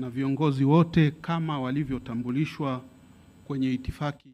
na viongozi wote kama walivyotambulishwa kwenye itifaki.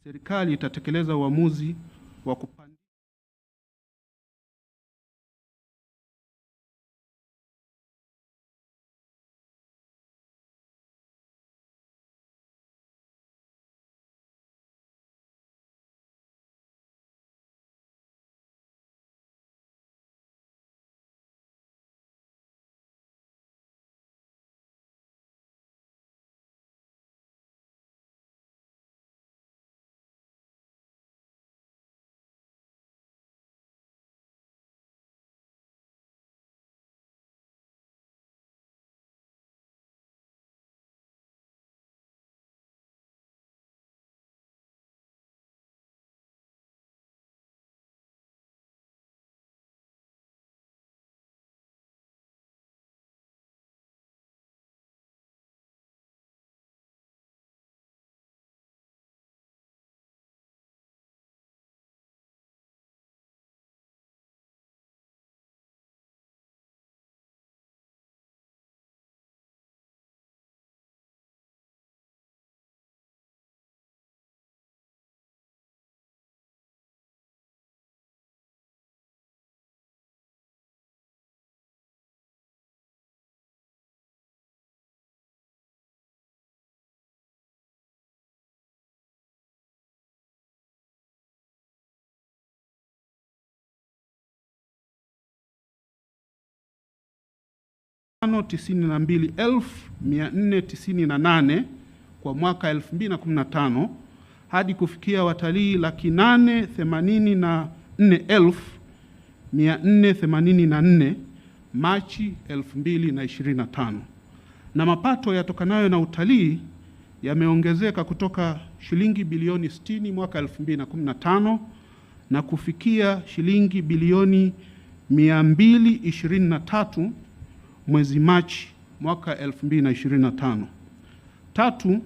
Serikali itatekeleza uamuzi wa kupandisha $92,498 kwa mwaka 2015 hadi kufikia watalii 884,484 Machi 2025, na mapato yatokanayo na utalii yameongezeka kutoka shilingi bilioni 60 mwaka 2015 na kufikia shilingi bilioni 223 mwezi Machi mwaka 2025. Tatu,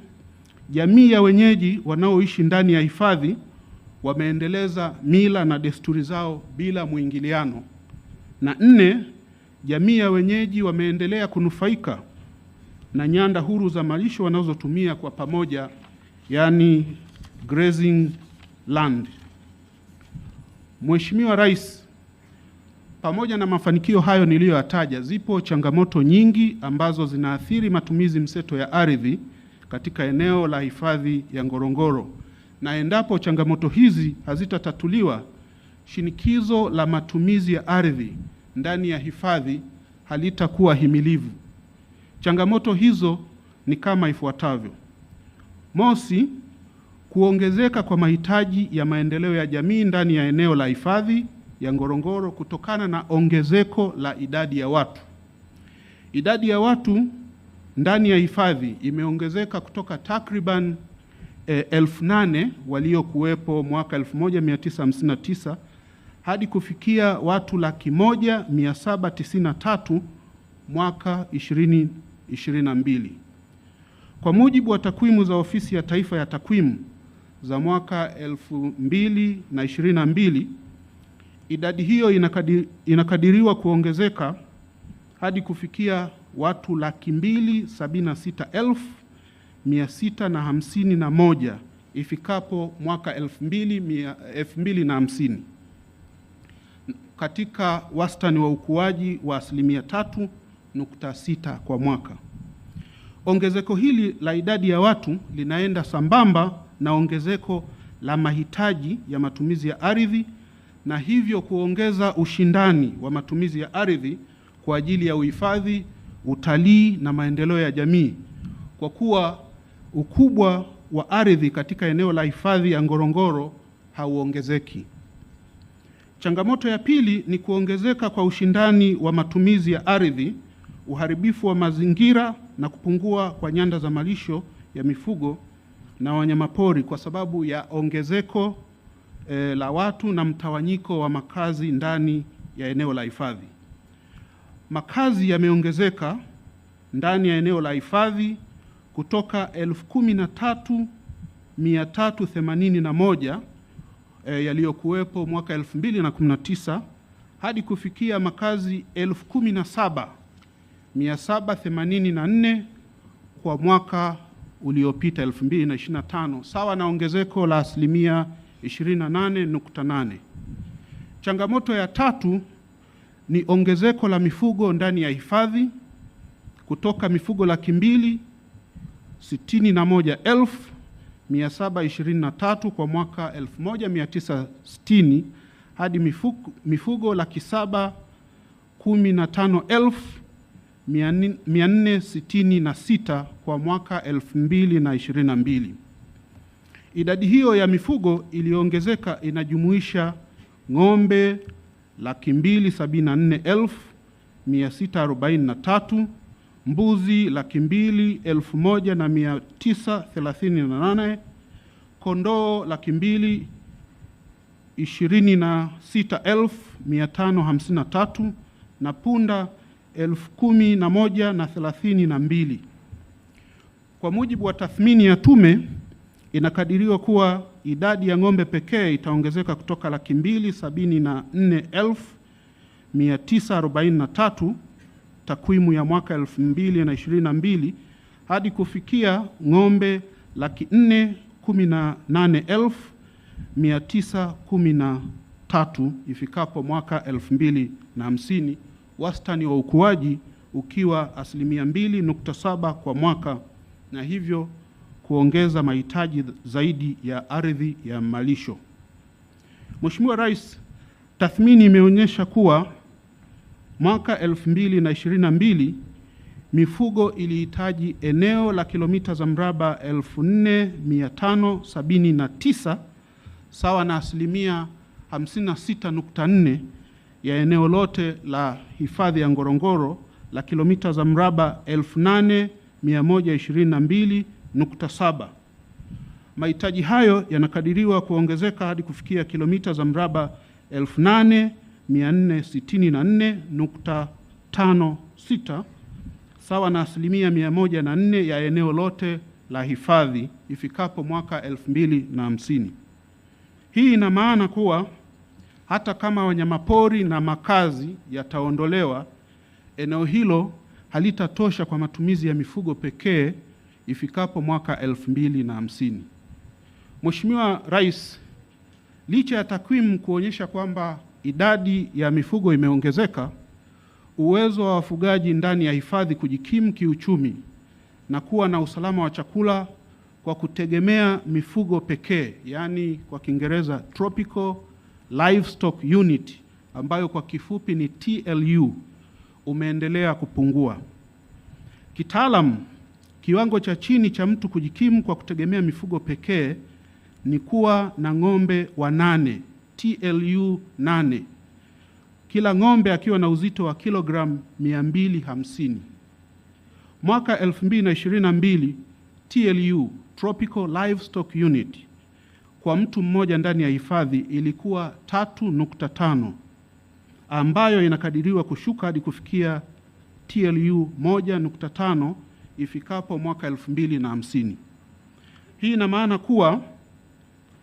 jamii ya wenyeji wanaoishi ndani ya hifadhi wameendeleza mila na desturi zao bila mwingiliano. Na nne, jamii ya wenyeji wameendelea kunufaika na nyanda huru za malisho wanazotumia kwa pamoja, yani grazing land. Mheshimiwa Rais, pamoja na mafanikio hayo niliyoyataja, zipo changamoto nyingi ambazo zinaathiri matumizi mseto ya ardhi katika eneo la hifadhi ya Ngorongoro, na endapo changamoto hizi hazitatatuliwa, shinikizo la matumizi ya ardhi ndani ya hifadhi halitakuwa himilivu. Changamoto hizo ni kama ifuatavyo. Mosi, kuongezeka kwa mahitaji ya maendeleo ya jamii ndani ya eneo la hifadhi ya Ngorongoro kutokana na ongezeko la idadi ya watu. Idadi ya watu ndani ya hifadhi imeongezeka kutoka takriban 8,000 waliokuwepo mwaka 1959 hadi kufikia watu 100,793 mwaka 2022. Kwa mujibu wa takwimu za Ofisi ya Taifa ya Takwimu za mwaka 2022, idadi hiyo inakadiriwa kuongezeka hadi kufikia watu 276,651 ifikapo mwaka 2050 katika wastani wa ukuaji wa 3.6% kwa mwaka. Ongezeko hili la idadi ya watu linaenda sambamba na ongezeko la mahitaji ya matumizi ya ardhi, na hivyo kuongeza ushindani wa matumizi ya ardhi kwa ajili ya uhifadhi, utalii na maendeleo ya jamii, kwa kuwa ukubwa wa ardhi katika eneo la hifadhi ya Ngorongoro hauongezeki. Changamoto ya pili ni kuongezeka kwa ushindani wa matumizi ya ardhi, uharibifu wa mazingira na kupungua kwa nyanda za malisho ya mifugo na wanyamapori kwa sababu ya ongezeko la watu na mtawanyiko wa makazi ndani ya eneo la hifadhi. Makazi yameongezeka ndani ya eneo la hifadhi kutoka 13,381 yaliyokuwepo mwaka 2019 hadi kufikia makazi 17,784 kwa mwaka uliopita 2025, sawa na ongezeko la 28.8%. Changamoto ya tatu ni ongezeko la mifugo ndani ya hifadhi kutoka mifugo 261,723 kwa mwaka 1960 hadi mifugo 715,466 kwa mwaka 2022. Idadi hiyo ya mifugo iliyoongezeka inajumuisha ng'ombe 274,643, mbuzi 201,938, kondoo 226,553 na punda 11,032. Kwa mujibu wa tathmini ya tume, inakadiriwa kuwa idadi ya ng'ombe pekee itaongezeka kutoka 274,943 takwimu ya mwaka 2022 hadi kufikia ng'ombe 418,913 ifikapo mwaka 2050, wastani wa ukuaji ukiwa 2.7% kwa mwaka, na hivyo kuongeza mahitaji zaidi ya ardhi ya malisho. Mheshimiwa Rais, tathmini imeonyesha kuwa mwaka 2022 mifugo ilihitaji eneo la kilomita za mraba 4,579 sawa na 56.4% ya eneo lote la hifadhi ya Ngorongoro la kilomita za mraba 8,122.7. Mahitaji hayo yanakadiriwa kuongezeka hadi kufikia kilomita za mraba 8,464.56 sawa na 104% ya eneo lote la hifadhi ifikapo mwaka 2050. Hii ina maana kuwa hata kama wanyamapori na makazi yataondolewa, eneo hilo halitatosha kwa matumizi ya mifugo pekee ifikapo mwaka 2050. Mheshimiwa Rais, licha ya takwimu kuonyesha kwamba idadi ya mifugo imeongezeka, uwezo wa wafugaji ndani ya hifadhi kujikimu kiuchumi na kuwa na usalama wa chakula kwa kutegemea mifugo pekee, yani kwa Kiingereza Tropical Livestock Unit, ambayo kwa kifupi ni TLU, umeendelea kupungua. Kitaalamu, kiwango cha chini cha mtu kujikimu kwa kutegemea mifugo pekee ni kuwa na ng'ombe 8, TLU 8, kila ng'ombe akiwa na uzito wa kilogramu 250. Mwaka 2022 TLU, Tropical Livestock Unit kwa mtu mmoja ndani ya hifadhi ilikuwa 3.5, ambayo inakadiriwa kushuka hadi kufikia TLU 1.5 ifikapo mwaka 2050. Hii ina maana kuwa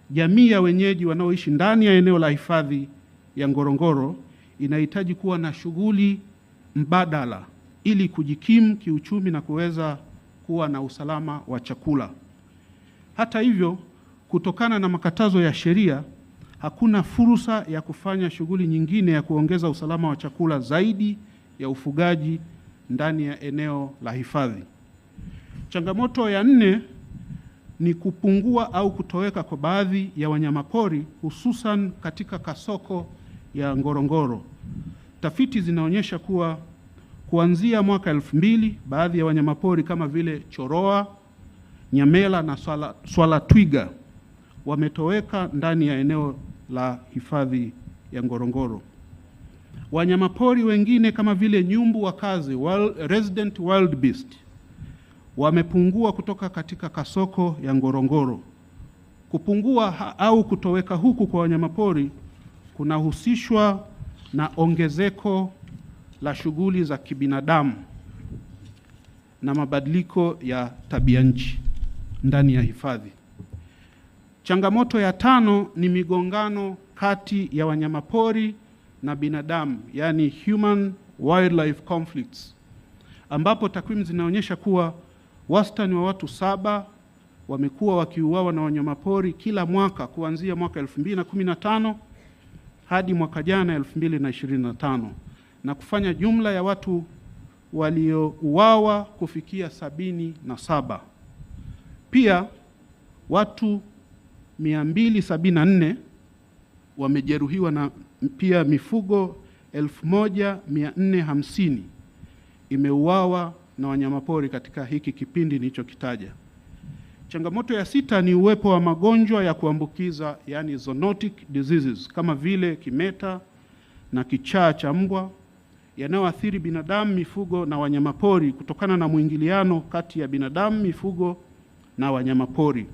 jamii ya wenyeji wanaoishi ndani ya eneo la hifadhi ya Ngorongoro inahitaji kuwa na shughuli mbadala ili kujikimu kiuchumi na kuweza kuwa na usalama wa chakula. Hata hivyo, kutokana na makatazo ya sheria, hakuna fursa ya kufanya shughuli nyingine ya kuongeza usalama wa chakula zaidi ya ufugaji ndani ya eneo la hifadhi. Changamoto ya 4 ni kupungua au kutoweka kwa baadhi ya wanyamapori, hususan katika kasoko ya Ngorongoro. Tafiti zinaonyesha kuwa kuanzia mwaka 2000 baadhi ya wanyamapori kama vile choroa, nyamela na swala twiga wametoweka ndani ya eneo la hifadhi ya Ngorongoro. Wanyamapori wengine kama vile nyumbu wakazi, resident wild beast, wamepungua kutoka katika kasoko ya Ngorongoro. Kupungua au kutoweka huku kwa wanyamapori kunahusishwa na ongezeko la shughuli za kibinadamu na mabadiliko ya tabia nchi ndani ya hifadhi. Changamoto ya 5 ni migongano kati ya wanyamapori na binadamu, yani human wildlife conflicts, ambapo takwimu zinaonyesha kuwa wastani wa watu 7 wamekuwa wakiuawa na wanyamapori kila mwaka kuanzia mwaka 2015 hadi mwaka jana 2025, na kufanya jumla ya watu waliouawa kufikia 77. Pia watu 274 wamejeruhiwa na pia mifugo 1450 imeuawa na wanyamapori katika hiki kipindi nilichokitaja. Changamoto ya 6 ni uwepo wa magonjwa ya kuambukiza, yani zoonotic diseases, kama vile kimeta na kichaa cha mbwa yanayoathiri binadamu, mifugo na wanyamapori kutokana na mwingiliano kati ya binadamu, mifugo na wanyamapori,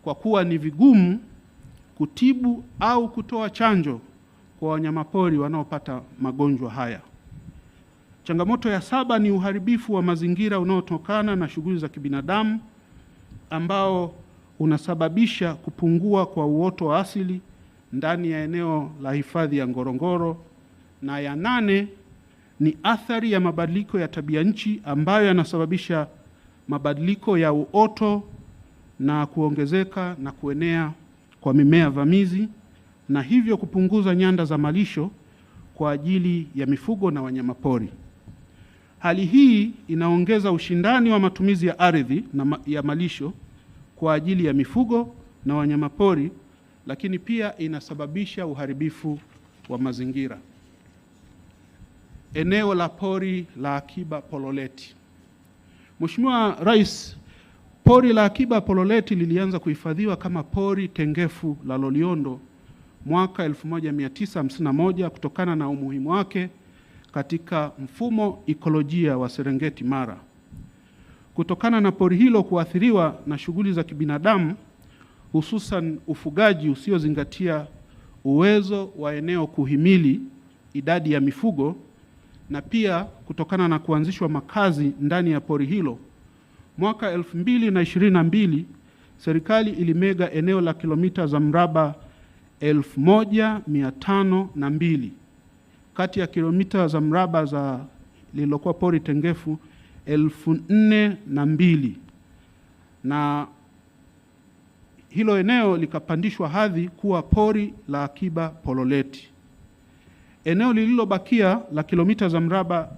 kwa kuwa ni vigumu kutibu au kutoa chanjo kwa wanyamapori wanaopata magonjwa haya. Changamoto ya 7 ni uharibifu wa mazingira unaotokana na shughuli za kibinadamu ambao unasababisha kupungua kwa uoto wa asili ndani ya eneo la hifadhi ya Ngorongoro. Na ya 8 ni athari ya mabadiliko ya tabia nchi ambayo yanasababisha mabadiliko ya uoto na kuongezeka na kuenea kwa mimea vamizi, na hivyo kupunguza nyanda za malisho kwa ajili ya mifugo na wanyamapori. Hali hii inaongeza ushindani wa matumizi ya ardhi na ya malisho kwa ajili ya mifugo na wanyamapori, lakini pia inasababisha uharibifu wa mazingira. Eneo la pori la akiba Pololeti. Mheshimiwa Rais, pori la akiba Pololeti lilianza kuhifadhiwa kama pori tengefu la Loliondo mwaka 1951 kutokana na umuhimu wake katika mfumo ekolojia wa Serengeti Mara. Kutokana na pori hilo kuathiriwa na shughuli za kibinadamu, hususan ufugaji usiozingatia uwezo wa eneo kuhimili idadi ya mifugo, na pia kutokana na kuanzishwa makazi ndani ya pori hilo, mwaka 2022 serikali ilimega eneo la kilomita za mraba 1502 kati ya kilomita za mraba za lililokuwa pori tengefu 4002, na hilo eneo likapandishwa hadhi kuwa pori la akiba Pololeti. Eneo lililobakia la kilomita za mraba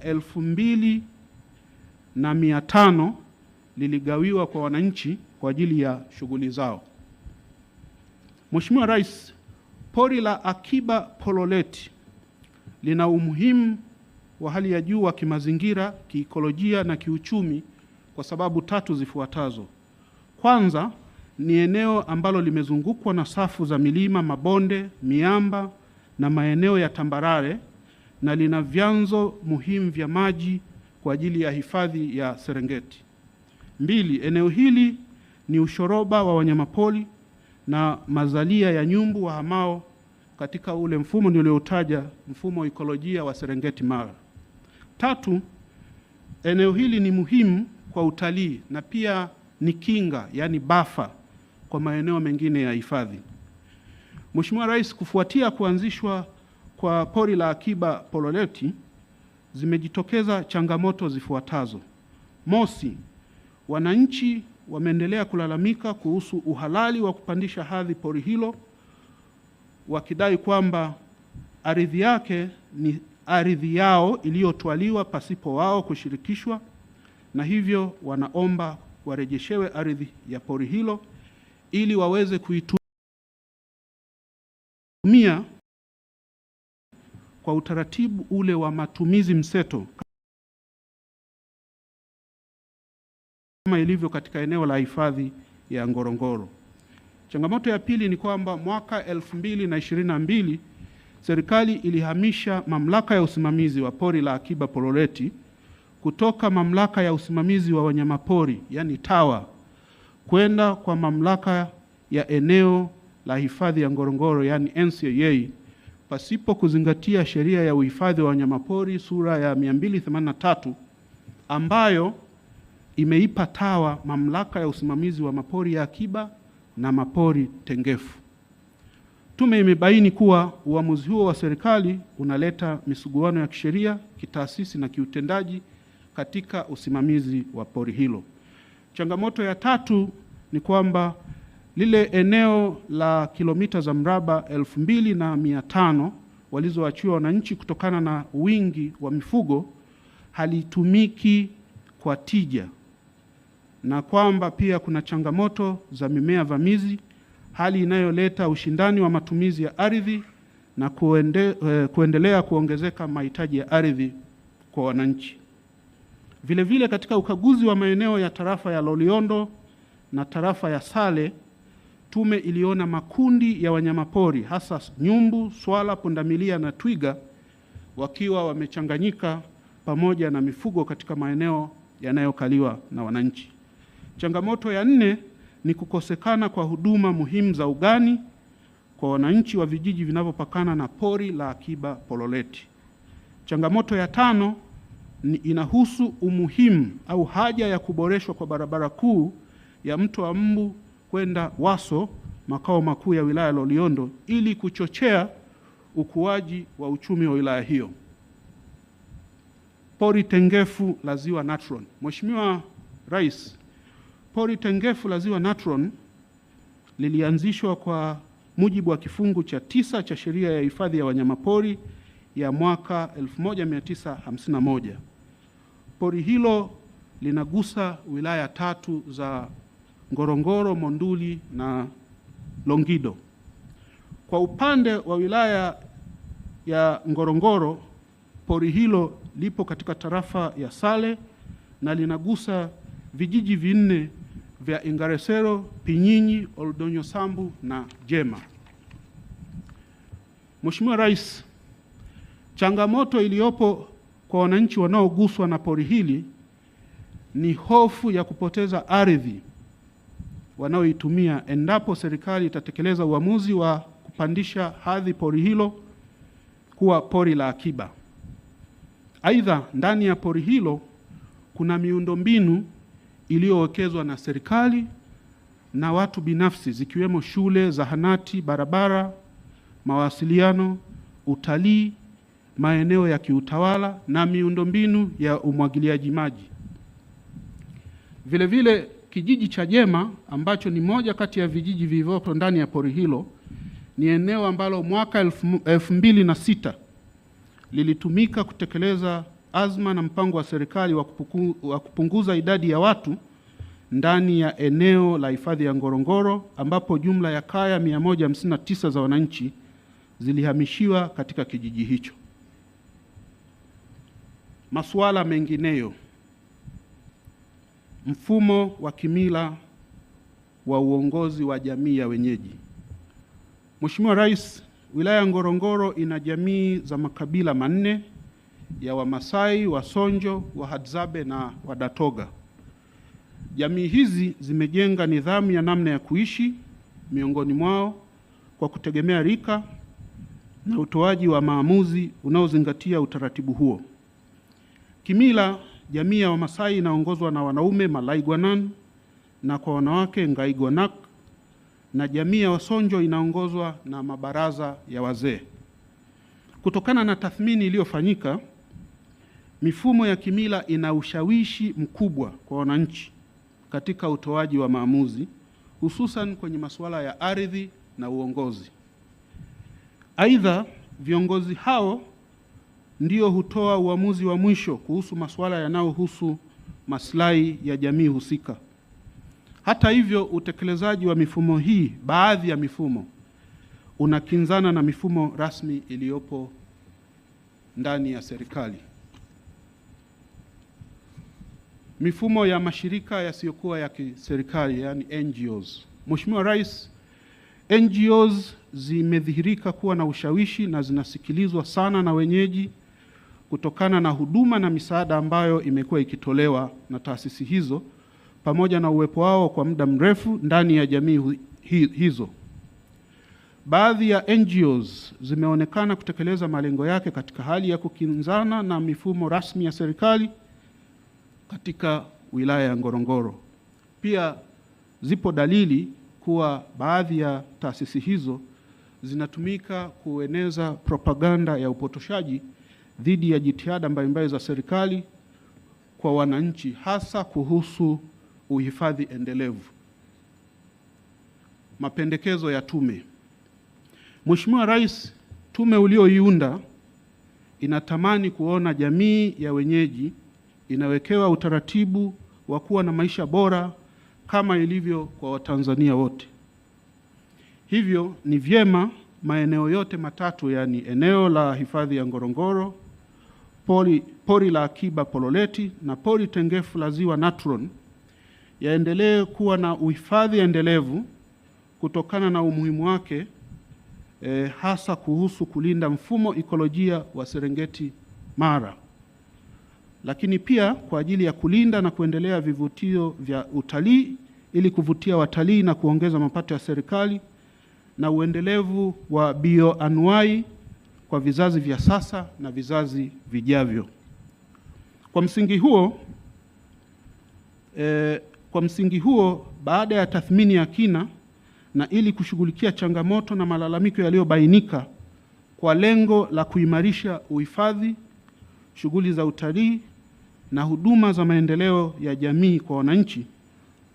2500 liligawiwa kwa wananchi kwa ajili ya shughuli zao. Mheshimiwa Rais, pori la akiba Pololeti lina umuhimu wa hali ya juu wa kimazingira, kiikolojia na kiuchumi kwa sababu 3 zifuatazo. Kwanza, ni eneo ambalo limezungukwa na safu za milima, mabonde, miamba na maeneo ya tambarare, na lina vyanzo muhimu vya maji kwa ajili ya hifadhi ya Serengeti. 2, eneo hili ni ushoroba wa wanyamapori na mazalia ya nyumbu wahamao katika ule mfumo niliotaja, mfumo wa ekolojia wa Serengeti Mara. Tatu, eneo hili ni muhimu kwa utalii na pia ni kinga, yani buffer kwa maeneo mengine ya hifadhi. Mheshimiwa Rais, kufuatia kuanzishwa kwa pori la akiba Pololeti, zimejitokeza changamoto zifuatazo. Mosi, wananchi wameendelea kulalamika kuhusu uhalali wa kupandisha hadhi pori hilo, wakidai kwamba ardhi yake ni ardhi yao iliyotwaliwa pasipo wao kushirikishwa, na hivyo wanaomba warejeshewe ardhi ya pori hilo ili waweze kuitumia kwa utaratibu ule wa matumizi mseto kama ilivyo katika eneo la hifadhi ya Ngorongoro. Changamoto ya pili ni kwamba mwaka 2022 serikali ilihamisha mamlaka ya usimamizi wa pori la akiba Pololeti kutoka mamlaka ya usimamizi wa wanyamapori yani TAWA kwenda kwa mamlaka ya eneo la hifadhi ya Ngorongoro yani NCAA, pasipo kuzingatia sheria ya uhifadhi wa wanyamapori sura ya 283 ambayo imeipa TAWA mamlaka ya usimamizi wa mapori ya akiba na mapori tengefu. Tume imebaini kuwa uamuzi huo wa serikali unaleta misuguano ya kisheria, kitaasisi na kiutendaji katika usimamizi wa pori hilo. Changamoto ya tatu ni kwamba lile eneo la kilomita za mraba 2500 walizoachiwa wananchi kutokana na wingi wa mifugo halitumiki kwa tija, na kwamba pia kuna changamoto za mimea vamizi, hali inayoleta ushindani wa matumizi ya ardhi na kuendelea kuongezeka mahitaji ya ardhi kwa wananchi. Vile vile katika ukaguzi wa maeneo ya tarafa ya Loliondo na tarafa ya Sale, tume iliona makundi ya wanyamapori hasa nyumbu, swala, pundamilia na twiga wakiwa wamechanganyika pamoja na mifugo katika maeneo yanayokaliwa na wananchi. Changamoto ya nne ni kukosekana kwa huduma muhimu za ugani kwa wananchi wa vijiji vinavyopakana na pori la akiba Pololeti. Changamoto ya tano inahusu umuhimu au haja ya kuboreshwa kwa barabara kuu ya Mto wa Mbu kwenda Waso, makao makuu ya wilaya Loliondo, ili kuchochea ukuaji wa uchumi wa wilaya hiyo. Pori tengefu la Ziwa Natron. Mheshimiwa Rais, pori tengefu la Ziwa Natron lilianzishwa kwa mujibu wa kifungu cha 9 cha sheria ya hifadhi ya wanyamapori ya mwaka 1951. Pori hilo linagusa wilaya 3 za Ngorongoro, Monduli na Longido. Kwa upande wa wilaya ya Ngorongoro, pori hilo lipo katika tarafa ya Sale na linagusa vijiji 4 vya Ingaresero, Pinyinyi, Oldonyo Sambu na Jema. Mheshimiwa Rais, changamoto iliyopo kwa wananchi wanaoguswa na pori hili ni hofu ya kupoteza ardhi wanaoitumia endapo serikali itatekeleza uamuzi wa kupandisha hadhi pori hilo kuwa pori la akiba. Aidha, ndani ya pori hilo kuna miundombinu iliyowekezwa na serikali na watu binafsi zikiwemo shule, zahanati, barabara, mawasiliano, utalii, maeneo ya kiutawala na miundombinu ya umwagiliaji maji. Vile vile kijiji cha Jema ambacho ni moja kati ya vijiji vilivyopo ndani ya pori hilo ni eneo ambalo mwaka 2006 lilitumika kutekeleza azma na mpango wa serikali wa kupunguza idadi ya watu ndani ya eneo la hifadhi ya Ngorongoro, ambapo jumla ya kaya 159 za wananchi zilihamishiwa katika kijiji hicho. Masuala mengineyo. Mfumo wa kimila wa uongozi wa jamii ya wenyeji. Mheshimiwa Rais, wilaya ya Ngorongoro ina jamii za makabila 4 ya Wamasai, Wasonjo, Wahadzabe na Wadatoga. Jamii hizi zimejenga nidhamu ya namna ya kuishi miongoni mwao kwa kutegemea rika na utoaji wa maamuzi unaozingatia utaratibu huo. Kimila, jamii ya Wamasai inaongozwa na wanaume Malaigwanan na kwa wanawake Ngaigwanak, na jamii ya Wasonjo inaongozwa na mabaraza ya wazee. Kutokana na tathmini iliyofanyika, mifumo ya kimila ina ushawishi mkubwa kwa wananchi katika utoaji wa maamuzi, hususan kwenye masuala ya ardhi na uongozi. Aidha, viongozi hao ndio hutoa uamuzi wa mwisho kuhusu masuala yanayohusu maslahi ya jamii husika. Hata hivyo, utekelezaji wa mifumo hii, baadhi ya mifumo, unakinzana na mifumo rasmi iliyopo ndani ya serikali. Mifumo ya mashirika yasiyokuwa ya kiserikali, yani NGOs. Mheshimiwa Rais, NGOs zimedhihirika kuwa na ushawishi na zinasikilizwa sana na wenyeji kutokana na huduma na misaada ambayo imekuwa ikitolewa na taasisi hizo, pamoja na uwepo wao kwa muda mrefu ndani ya jamii hizo. Baadhi ya NGOs zimeonekana kutekeleza malengo yake katika hali ya kukinzana na mifumo rasmi ya serikali katika wilaya ya Ngorongoro. Pia zipo dalili kuwa baadhi ya taasisi hizo zinatumika kueneza propaganda ya upotoshaji dhidi ya jitihada mbalimbali za serikali kwa wananchi, hasa kuhusu uhifadhi endelevu. Mapendekezo ya tume. Mheshimiwa Rais, tume ulioiunda inatamani kuona jamii ya wenyeji inawekewa utaratibu wa kuwa na maisha bora kama ilivyo kwa Watanzania wote. Hivyo ni vyema maeneo yote matatu, yani eneo la hifadhi ya Ngorongoro, pori la akiba Pololeti na pori tengefu la Ziwa Natron yaendelee kuwa na uhifadhi endelevu kutokana na umuhimu wake, hasa kuhusu kulinda mfumo ekolojia wa Serengeti Mara, lakini pia kwa ajili ya kulinda na kuendelea vivutio vya utalii ili kuvutia watalii na kuongeza mapato ya serikali na uendelevu wa bioanuai kwa vizazi vya sasa na vizazi vijavyo. Kwa msingi huo, baada ya tathmini ya kina na ili kushughulikia changamoto na malalamiko yaliyobainika kwa lengo la kuimarisha uhifadhi, shughuli za utalii na huduma za maendeleo ya jamii kwa wananchi,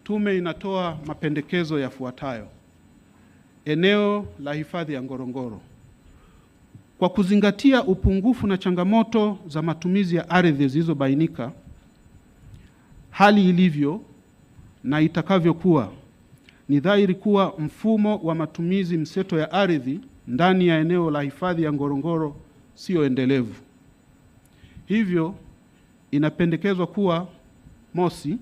tume inatoa mapendekezo yafuatayo. Eneo la hifadhi ya Ngorongoro. Kwa kuzingatia upungufu na changamoto za matumizi ya ardhi zilizobainika, hali ilivyo na itakavyokuwa, ni dhahiri kuwa mfumo wa matumizi mseto ya ardhi ndani ya eneo la hifadhi ya Ngorongoro sio endelevu. Hivyo inapendekezwa kuwa: mosi,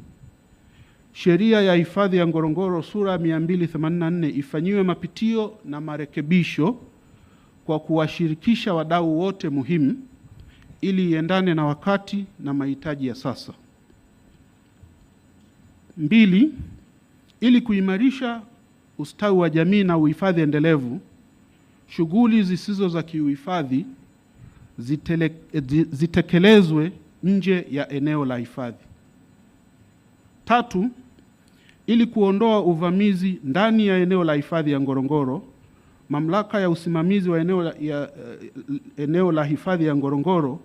sheria ya hifadhi ya Ngorongoro sura 284 ifanyiwe mapitio na marekebisho kwa kuwashirikisha wadau wote muhimu ili iendane na wakati na mahitaji ya sasa. Mbili, ili kuimarisha ustawi wa jamii na uhifadhi endelevu, shughuli zisizo za kiuhifadhi zitekelezwe nje ya eneo la hifadhi. Tatu, ili kuondoa uvamizi ndani ya eneo la hifadhi ya Ngorongoro, mamlaka ya usimamizi wa eneo la hifadhi ya Ngorongoro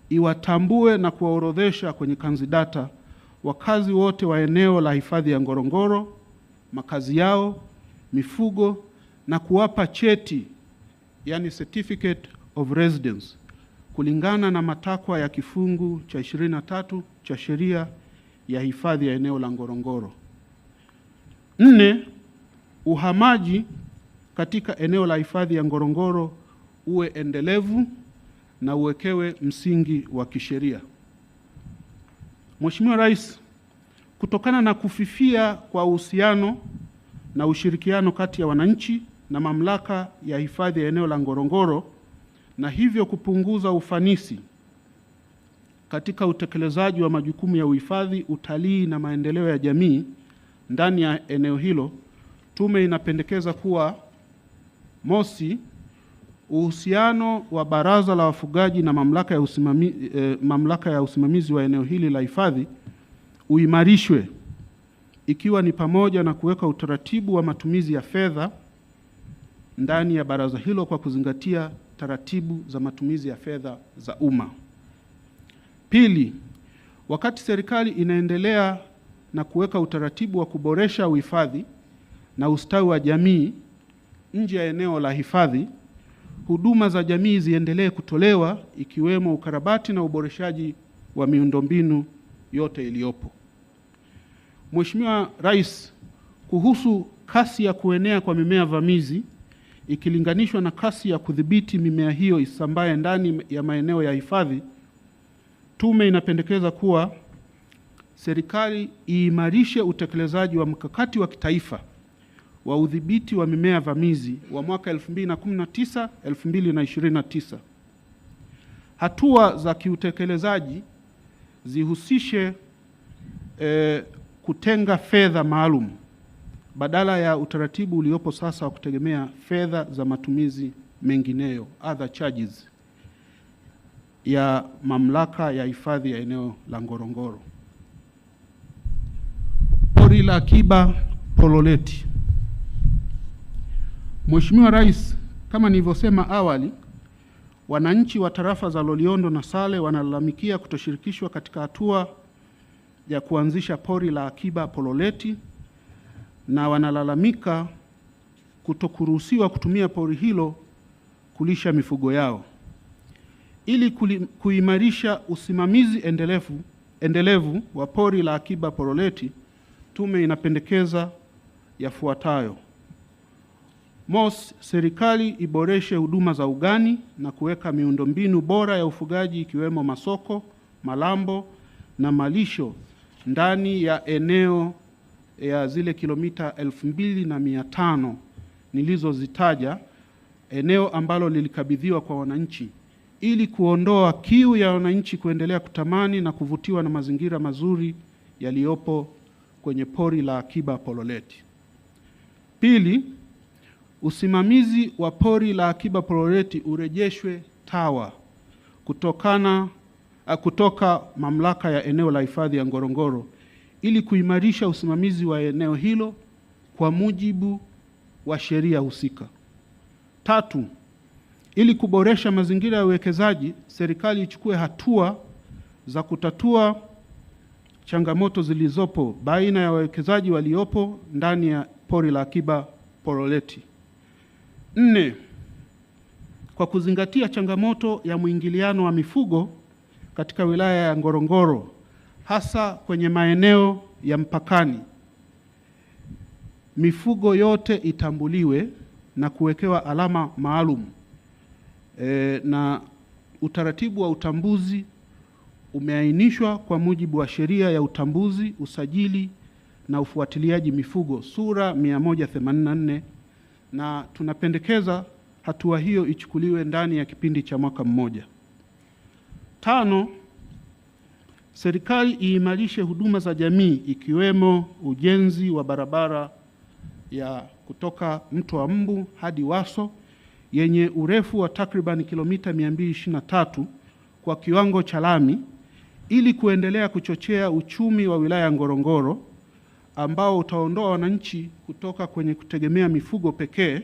iwatambue na kuwaorodhesha kwenye kanzidata wakazi wote wa eneo la hifadhi ya Ngorongoro, makazi yao, mifugo, na kuwapa cheti, yani certificate of residence, kulingana na matakwa ya kifungu cha 23 cha sheria ya hifadhi ya eneo la Ngorongoro. 4, uhamaji katika eneo la hifadhi ya Ngorongoro uwe endelevu na uwekewe msingi wa kisheria. Mheshimiwa Rais, kutokana na kufifia kwa uhusiano na ushirikiano kati ya wananchi na mamlaka ya hifadhi ya eneo la Ngorongoro, na hivyo kupunguza ufanisi, katika utekelezaji wa majukumu ya uhifadhi, utalii na maendeleo ya jamii ndani ya eneo hilo, tume inapendekeza kuwa: mosi, uhusiano wa Baraza la Wafugaji na mamlaka ya usimamizi wa eneo hili la hifadhi uimarishwe, ikiwa ni pamoja na kuweka utaratibu wa matumizi ya fedha ndani ya baraza hilo kwa kuzingatia taratibu za matumizi ya fedha za umma. Pili, wakati serikali inaendelea na kuweka utaratibu wa kuboresha uhifadhi na ustawi wa jamii nje ya eneo la hifadhi, huduma za jamii ziendelee kutolewa, ikiwemo ukarabati na uboreshaji wa miundombinu yote iliyopo. Mheshimiwa Rais, kuhusu kasi ya kuenea kwa mimea vamizi ikilinganishwa na kasi ya kudhibiti mimea hiyo isambaye ndani ya maeneo ya hifadhi, tume inapendekeza kuwa serikali iimarishe utekelezaji wa mkakati wa kitaifa wa udhibiti wa mimea vamizi wa mwaka 2019-2029. Hatua za kiutekelezaji zihusishe kutenga fedha maalum badala ya utaratibu uliopo sasa wa kutegemea fedha za matumizi mengineyo, other charges, ya mamlaka ya hifadhi ya eneo la Ngorongoro. Pori la Akiba Pololeti. Mheshimiwa Rais, kama nilivyosema awali, wananchi wa tarafa za Loliondo na Sale wanalalamikia kutoshirikishwa katika hatua ya kuanzisha pori la Akiba Pololeti, na wanalalamika kutokuruhusiwa kutumia pori hilo kulisha mifugo yao. Ili kuimarisha usimamizi endelevu wa pori la Akiba Pololeti, tume inapendekeza yafuatayo: mosi, serikali iboreshe huduma za ugani na kuweka miundombinu bora ya ufugaji, ikiwemo masoko, malambo na malisho ndani ya eneo ya zile kilomita 2500 nilizozitaja, eneo ambalo lilikabidhiwa kwa wananchi, ili kuondoa kiu ya wananchi kuendelea kutamani na kuvutiwa na mazingira mazuri yaliyopo kwenye pori la Akiba Pololeti. Pili, usimamizi wa pori la Akiba Pololeti urejeshwe TAWA kutoka mamlaka ya eneo la hifadhi ya Ngorongoro, ili kuimarisha usimamizi wa eneo hilo kwa mujibu wa sheria husika. Tatu, ili kuboresha mazingira ya uwekezaji, serikali ichukue hatua za kutatua changamoto zilizopo baina ya wawekezaji waliopo ndani ya pori la Akiba Pololeti. Nne, kwa kuzingatia changamoto ya mwingiliano wa mifugo katika wilaya ya Ngorongoro, hasa kwenye maeneo ya mpakani, mifugo yote itambuliwe na kuwekewa alama maalum, na utaratibu wa utambuzi umeainishwa kwa mujibu wa sheria ya utambuzi, usajili na ufuatiliaji mifugo sura 184, na tunapendekeza hatua hiyo ichukuliwe ndani ya kipindi cha mwaka mmoja. Tano, serikali iimarishe huduma za jamii, ikiwemo ujenzi wa barabara ya kutoka Mto wa Mbu hadi Waso yenye urefu wa takriban kilomita 223 kwa kiwango cha lami, ili kuendelea kuchochea uchumi wa wilaya ya Ngorongoro ambao utaondoa wananchi kutoka kwenye kutegemea mifugo pekee,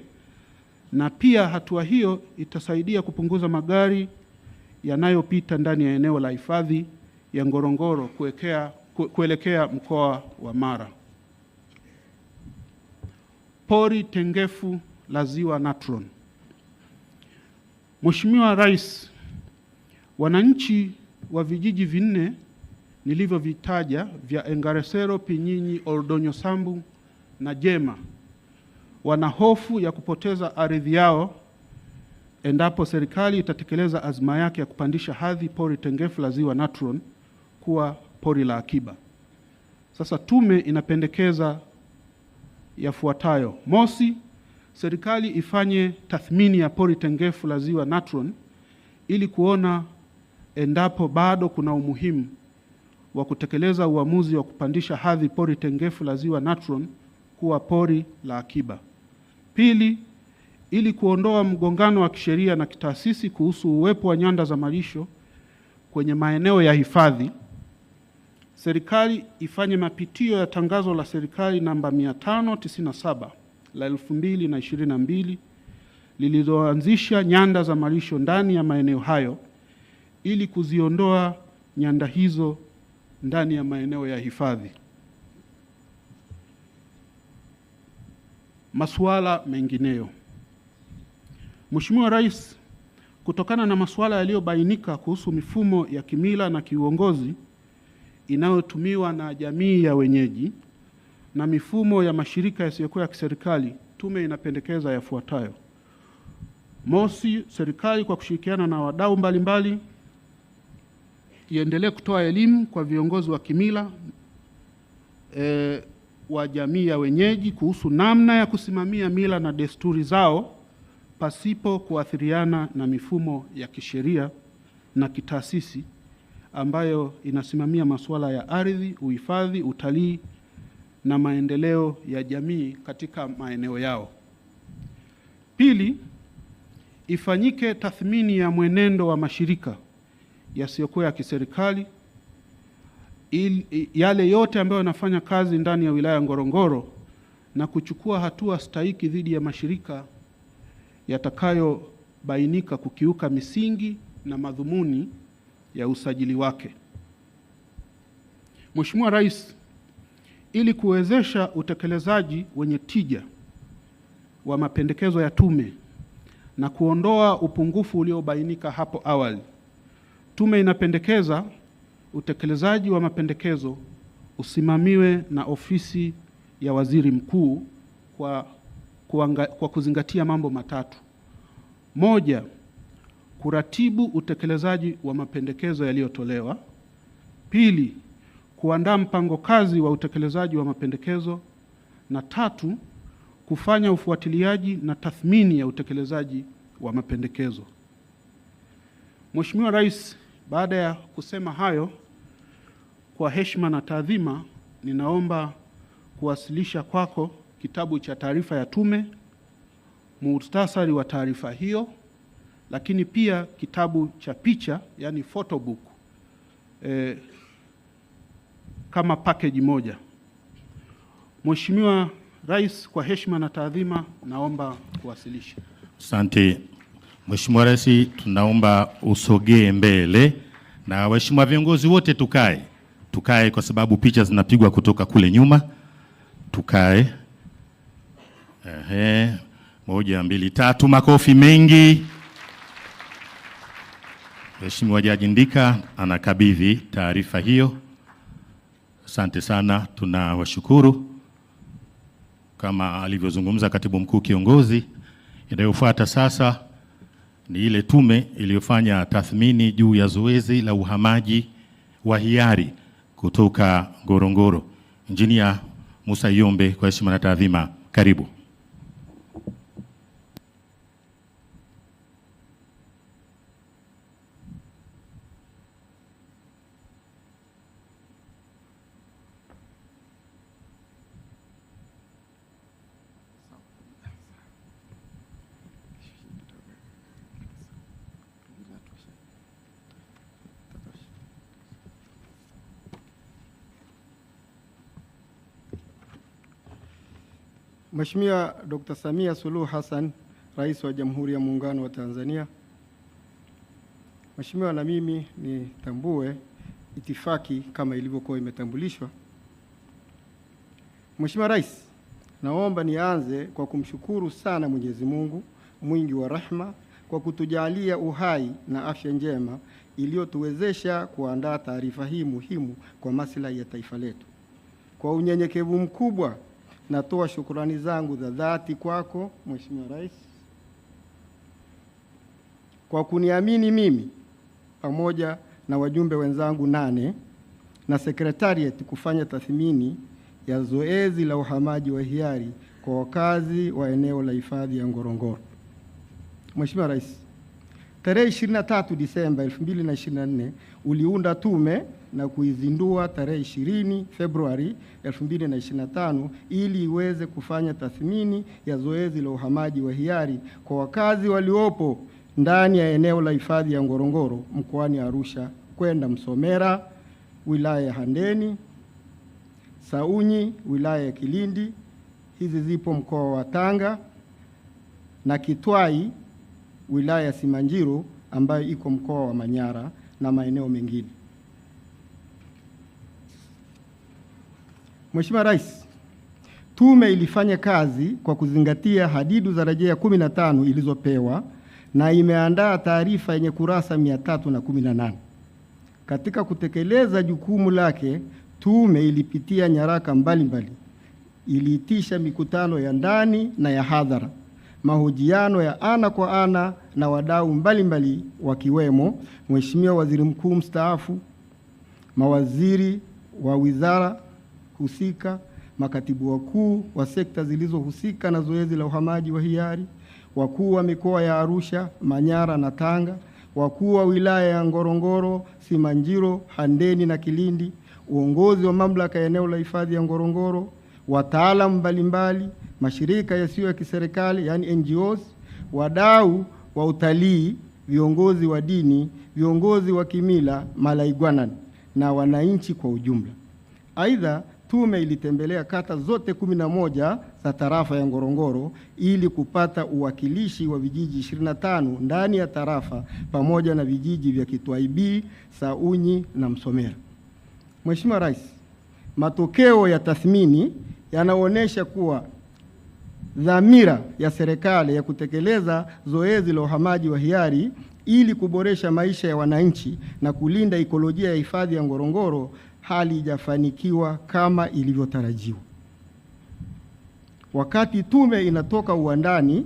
na pia hatua hiyo itasaidia kupunguza magari yanayopita ndani ya eneo la hifadhi ya Ngorongoro kuelekea mkoa wa Mara. Pori tengefu la Ziwa Natron. Mheshimiwa Rais, wananchi wa vijiji vinne nilivyovitaja vya Engaresero, Pinyinyi, Oldonyo Sambu na Jema wana hofu ya kupoteza ardhi yao endapo serikali itatekeleza azma yake ya kupandisha hadhi pori tengefu la Ziwa Natron kuwa pori la akiba. Sasa tume inapendekeza yafuatayo: mosi, serikali ifanye tathmini ya pori tengefu la Ziwa Natron ili kuona endapo bado kuna umuhimu wa kutekeleza uamuzi wa kupandisha hadhi pori tengefu la Ziwa Natron kuwa pori la akiba. Pili, ili kuondoa mgongano wa kisheria na kitaasisi kuhusu uwepo wa nyanda za malisho kwenye maeneo ya hifadhi, serikali ifanye mapitio ya tangazo la serikali namba 597 la 2022 lililoanzisha nyanda za malisho ndani ya maeneo hayo ili kuziondoa nyanda hizo ndani ya maeneo ya hifadhi. Masuala mengineyo. Mheshimiwa Rais, kutokana na masuala yaliyobainika kuhusu mifumo ya kimila na kiuongozi inayotumiwa na jamii ya wenyeji na mifumo ya mashirika yasiyokuwa ya kiserikali, tume inapendekeza yafuatayo. Mosi, serikali kwa kushirikiana na wadau mbalimbali iendelee kutoa elimu kwa viongozi wa kimila wa jamii ya wenyeji kuhusu namna ya kusimamia mila na desturi zao pasipo kuathiriana na mifumo ya kisheria na kitaasisi ambayo inasimamia masuala ya ardhi, uhifadhi, utalii na maendeleo ya jamii katika maeneo yao. Pili, ifanyike tathmini ya mwenendo wa mashirika yasiyokuwa ya kiserikali yale yote ambayo yanafanya kazi ndani ya wilaya Ngorongoro na kuchukua hatua stahiki dhidi ya mashirika yatakayobainika kukiuka misingi na madhumuni ya usajili wake. Mheshimiwa Rais, ili kuwezesha utekelezaji wenye tija wa mapendekezo ya tume na kuondoa upungufu uliobainika hapo awali, tume inapendekeza utekelezaji wa mapendekezo usimamiwe na ofisi ya Waziri Mkuu kwa kuzingatia mambo matatu. Moja, kuratibu utekelezaji wa mapendekezo yaliyotolewa. Pili, kuandaa mpango kazi wa utekelezaji wa mapendekezo. Na tatu, kufanya ufuatiliaji na tathmini ya utekelezaji wa mapendekezo. Mheshimiwa Rais, baada ya kusema hayo, kwa heshima na taadhima, ninaomba kuwasilisha kwako kitabu cha taarifa ya tume, muhtasari wa taarifa hiyo, lakini pia kitabu cha picha, yani photo book, kama package moja. Mheshimiwa Rais, kwa heshima na taadhima, naomba kuwasilisha. Asante. Mheshimiwa Rais, tunaomba usogee mbele na waheshimiwa viongozi wote tukae kwa sababu picha zinapigwa kutoka kule nyuma. Tukae. 1, 2, 3, makofi mengi. Mheshimiwa Jaji Ndika anakabidhi taarifa hiyo. Asante sana, tunawashukuru. Kama alivyozungumza Katibu Mkuu Kiongozi, inayofuata sasa ni ile tume iliyofanya tathmini juu ya zoezi la uhamaji wa hiari kutoka Ngorongoro. Injinia Musa Iyombe, kwa heshima na taadhima, karibu. Mheshimiwa Dr. Samia Suluhu Hassan, Rais wa Jamhuri ya Muungano wa Tanzania. Mheshimiwa, na mimi nitambue itifaki kama ilivyokuwa imetambulishwa. Mheshimiwa Rais, naomba nianze kwa kumshukuru sana Mwenyezi Mungu mwingi wa rehema kwa kutujalia uhai na afya njema iliyotuwezesha kuandaa taarifa hii muhimu kwa maslahi ya taifa letu. Kwa unyenyekevu mkubwa natoa shukrani zangu za dhati kwako Mheshimiwa Rais kwa kuniamini mimi pamoja na wajumbe wenzangu 8 na Secretariat kufanya tathmini ya zoezi la uhamaji wa hiari kwa wakazi wa eneo la hifadhi ya Ngorongoro. Mheshimiwa Rais, Tarehe 23 Disemba 2024 uliunda tume na kuizindua tarehe 20 Februari 2025 ili iweze kufanya tathmini ya zoezi la uhamaji wa hiari kwa wakazi waliopo ndani ya eneo la hifadhi ya Ngorongoro mkoani Arusha kwenda Msomera wilaya ya Handeni, Saunyi wilaya ya Kilindi, hizi zipo mkoa wa Tanga, na Kitwai wilaya ya Simanjiro ambayo iko mkoa wa Manyara na maeneo mengine. Mheshimiwa Rais, tume ilifanya kazi kwa kuzingatia hadidu za rejea 15 ilizopewa na imeandaa taarifa yenye kurasa 318. Katika kutekeleza jukumu lake, tume ilipitia nyaraka mbalimbali, iliitisha mikutano ya ndani na ya hadhara, mahojiano ya ana kwa ana na wadau mbalimbali wakiwemo Mheshimiwa Waziri Mkuu mstaafu, mawaziri wa wizara husika, makatibu wakuu wa sekta zilizohusika na zoezi la uhamaji wa hiari, wakuu wa mikoa ya Arusha, Manyara na Tanga, wakuu wa wilaya ya Ngorongoro, Simanjiro, Handeni na Kilindi, uongozi wa mamlaka ya eneo la hifadhi ya Ngorongoro, wataalamu mbalimbali, mashirika yasiyo ya kiserikali yani NGOs, wadau wa utalii, viongozi wa dini, viongozi wa kimila, malaigwana na wananchi kwa ujumla. Aidha, tume ilitembelea kata zote 11 za tarafa ya Ngorongoro ili kupata uwakilishi wa vijiji 25 ndani ya tarafa pamoja na vijiji vya Kitwai B, Saunyi na Msomera. Mheshimiwa Rais, matokeo ya tathmini yanaonyesha kuwa dhamira ya serikali ya kutekeleza zoezi la uhamaji wa hiari ili kuboresha maisha ya wananchi na kulinda ekolojia ya hifadhi ya Ngorongoro halijafanikiwa kama ilivyotarajiwa. Wakati tume inatoka uwandani,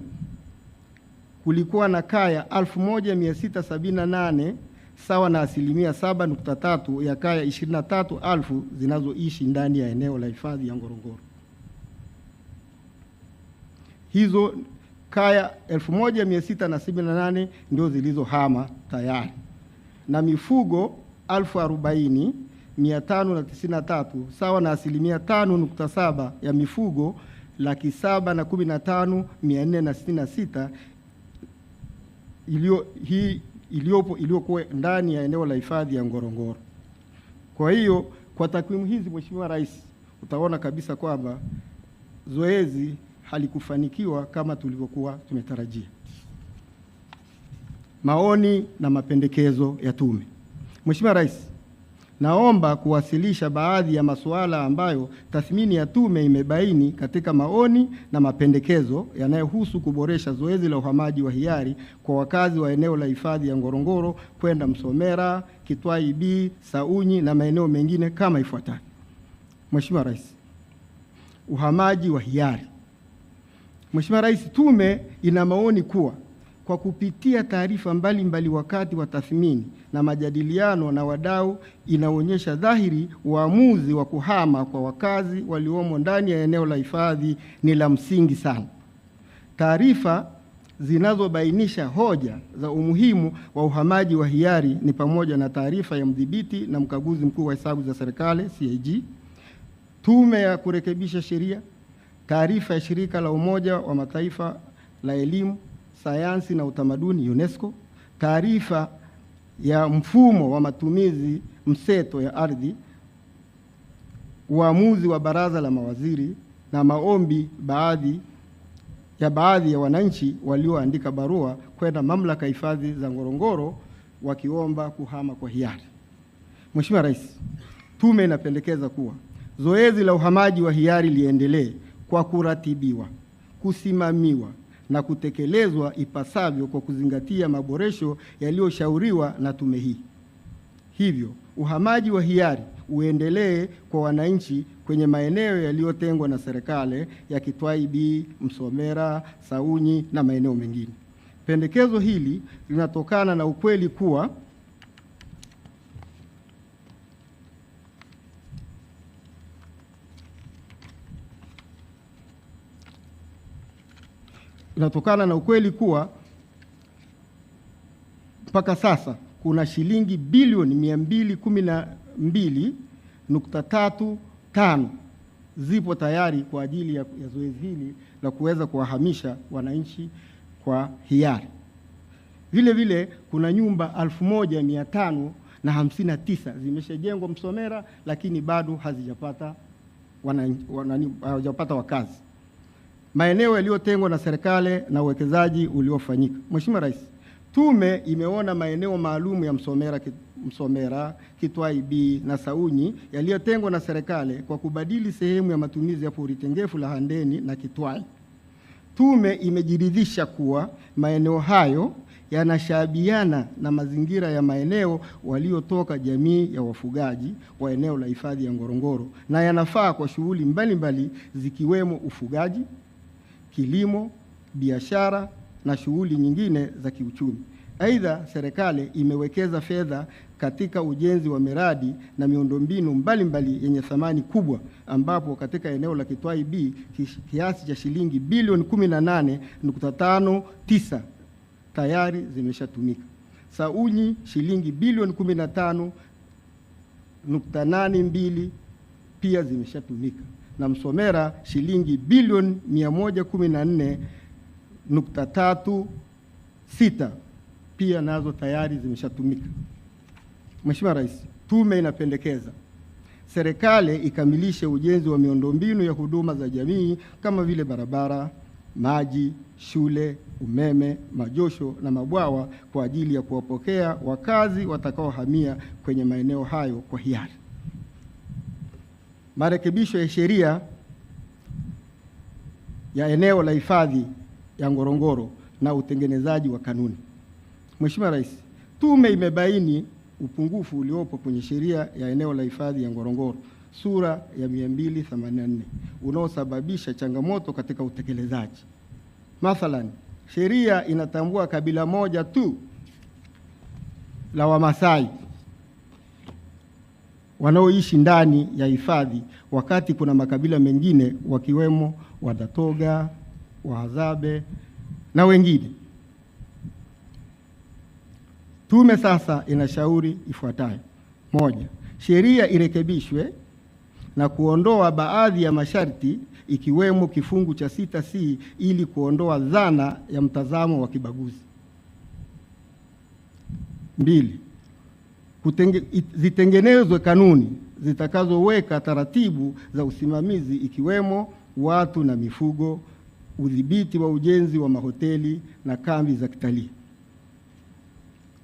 kulikuwa na kaya 1678 sawa na 7.3% ya kaya 23,000 zinazoishi ndani ya eneo la hifadhi ya Ngorongoro. Hizo kaya 1678 ndio zilizohama tayari, na mifugo 40,593 sawa na 5.7% ya mifugo 715,466 iliyokuwa ndani ya eneo la hifadhi ya Ngorongoro. Kwa hiyo kwa takwimu hizi, Mheshimiwa Rais, utaona kabisa kwamba zoezi halikufanikiwa kama tulivyokuwa tumetarajia. Maoni na mapendekezo ya tume. Mheshimiwa Rais, naomba kuwasilisha baadhi ya masuala ambayo tathmini ya tume imebaini katika maoni na mapendekezo yanayohusu kuboresha zoezi la uhamaji wa hiari kwa wakazi wa eneo la hifadhi ya Ngorongoro kwenda Msomera, Kitwai B, Saunyi na maeneo mengine kama ifuatavyo. Mheshimiwa Rais, uhamaji wa hiari. Mheshimiwa Rais, tume ina maoni kuwa kwa kupitia taarifa mbalimbali wakati wa tathmini na majadiliano na wadau, inaonyesha dhahiri uamuzi wa kuhama kwa wakazi waliomo ndani ya eneo la hifadhi ni la msingi sana. Taarifa zinazobainisha hoja za umuhimu wa uhamaji wa hiari ni pamoja na taarifa ya mdhibiti na mkaguzi mkuu wa hesabu za serikali CAG, tume ya kurekebisha sheria, taarifa ya shirika la Umoja wa Mataifa la elimu, sayansi na utamaduni UNESCO, taarifa ya mfumo wa matumizi mseto ya ardhi, uamuzi wa baraza la mawaziri na maombi baadhi ya wananchi walioandika barua kwenda mamlaka hifadhi za Ngorongoro wakiomba kuhama kwa hiari. Mheshimiwa Rais, tume inapendekeza kuwa zoezi la uhamaji wa hiari liendelee kwa kuratibiwa, kusimamiwa na kutekelezwa ipasavyo kwa kuzingatia maboresho yaliyoshauriwa na tume hii. Hivyo, uhamaji wa hiari uendelee kwa wananchi kwenye maeneo yaliyotengwa na serikali ya Kitwai B, Msomera, Saunyi na maeneo mengine. Pendekezo hili linatokana na ukweli kuwa mpaka sasa kuna shilingi bilioni 212.35 zipo tayari kwa ajili ya zoezi hili la kuweza kuwahamisha wananchi kwa hiari. Vile vile kuna nyumba 1559 zimeshajengwa Msomera, lakini bado hazijapata wakazi. Maeneo yaliyotengwa na serikali na uwekezaji uliofanyika. Mheshimiwa Rais, tume imeona maeneo maalum ya Msomera, Kitwai B na Saunyi yaliyotengwa na serikali kwa kubadili sehemu ya matumizi ya pori tengefu la Handeni na Kitwai. Tume imejiridhisha kuwa maeneo hayo yanashabiana na mazingira ya maeneo waliotoka jamii ya wafugaji wa eneo la hifadhi ya Ngorongoro na yanafaa kwa shughuli mbalimbali zikiwemo ufugaji, kilimo, biashara na shughuli nyingine za kiuchumi. Aidha, serikali imewekeza fedha katika ujenzi wa miradi na miundombinu mbalimbali yenye thamani kubwa, ambapo katika eneo la Kitwai B kiasi cha shilingi bilioni 18.59 tayari zimeshatumika. Saunyi shilingi bilioni 15.82 pia zimeshatumika, na Msomera shilingi bilioni 114.36 pia nazo tayari zimeshatumika. Mheshimiwa Rais, tume inapendekeza serikali ikamilishe ujenzi wa miundombinu ya huduma za jamii kama vile barabara, maji, shule, umeme, majosho na mabwawa kwa ajili ya kuwapokea wakazi watakaohamia kwenye maeneo hayo kwa hiari. Marekebisho ya sheria ya eneo la hifadhi ya Ngorongoro na utengenezaji wa kanuni. Mheshimiwa Rais, tume imebaini upungufu uliopo kwenye sheria ya eneo la hifadhi ya Ngorongoro sura ya 284 unaosababisha changamoto katika utekelezaji. Mathalan, sheria inatambua kabila moja tu la Wamasai wanaoishi ndani ya hifadhi, wakati kuna makabila mengine wakiwemo Wadatoga, Wahadzabe na wengine. Tume sasa inashauri ifuatayo: moja, sheria irekebishwe na kuondoa baadhi ya masharti ikiwemo kifungu cha 6C ili kuondoa dhana ya mtazamo wa kibaguzi. Mbili, zitengenezwe kanuni zitakazoweka taratibu za usimamizi ikiwemo watu na mifugo, udhibiti wa ujenzi wa mahoteli na kambi za kitalii.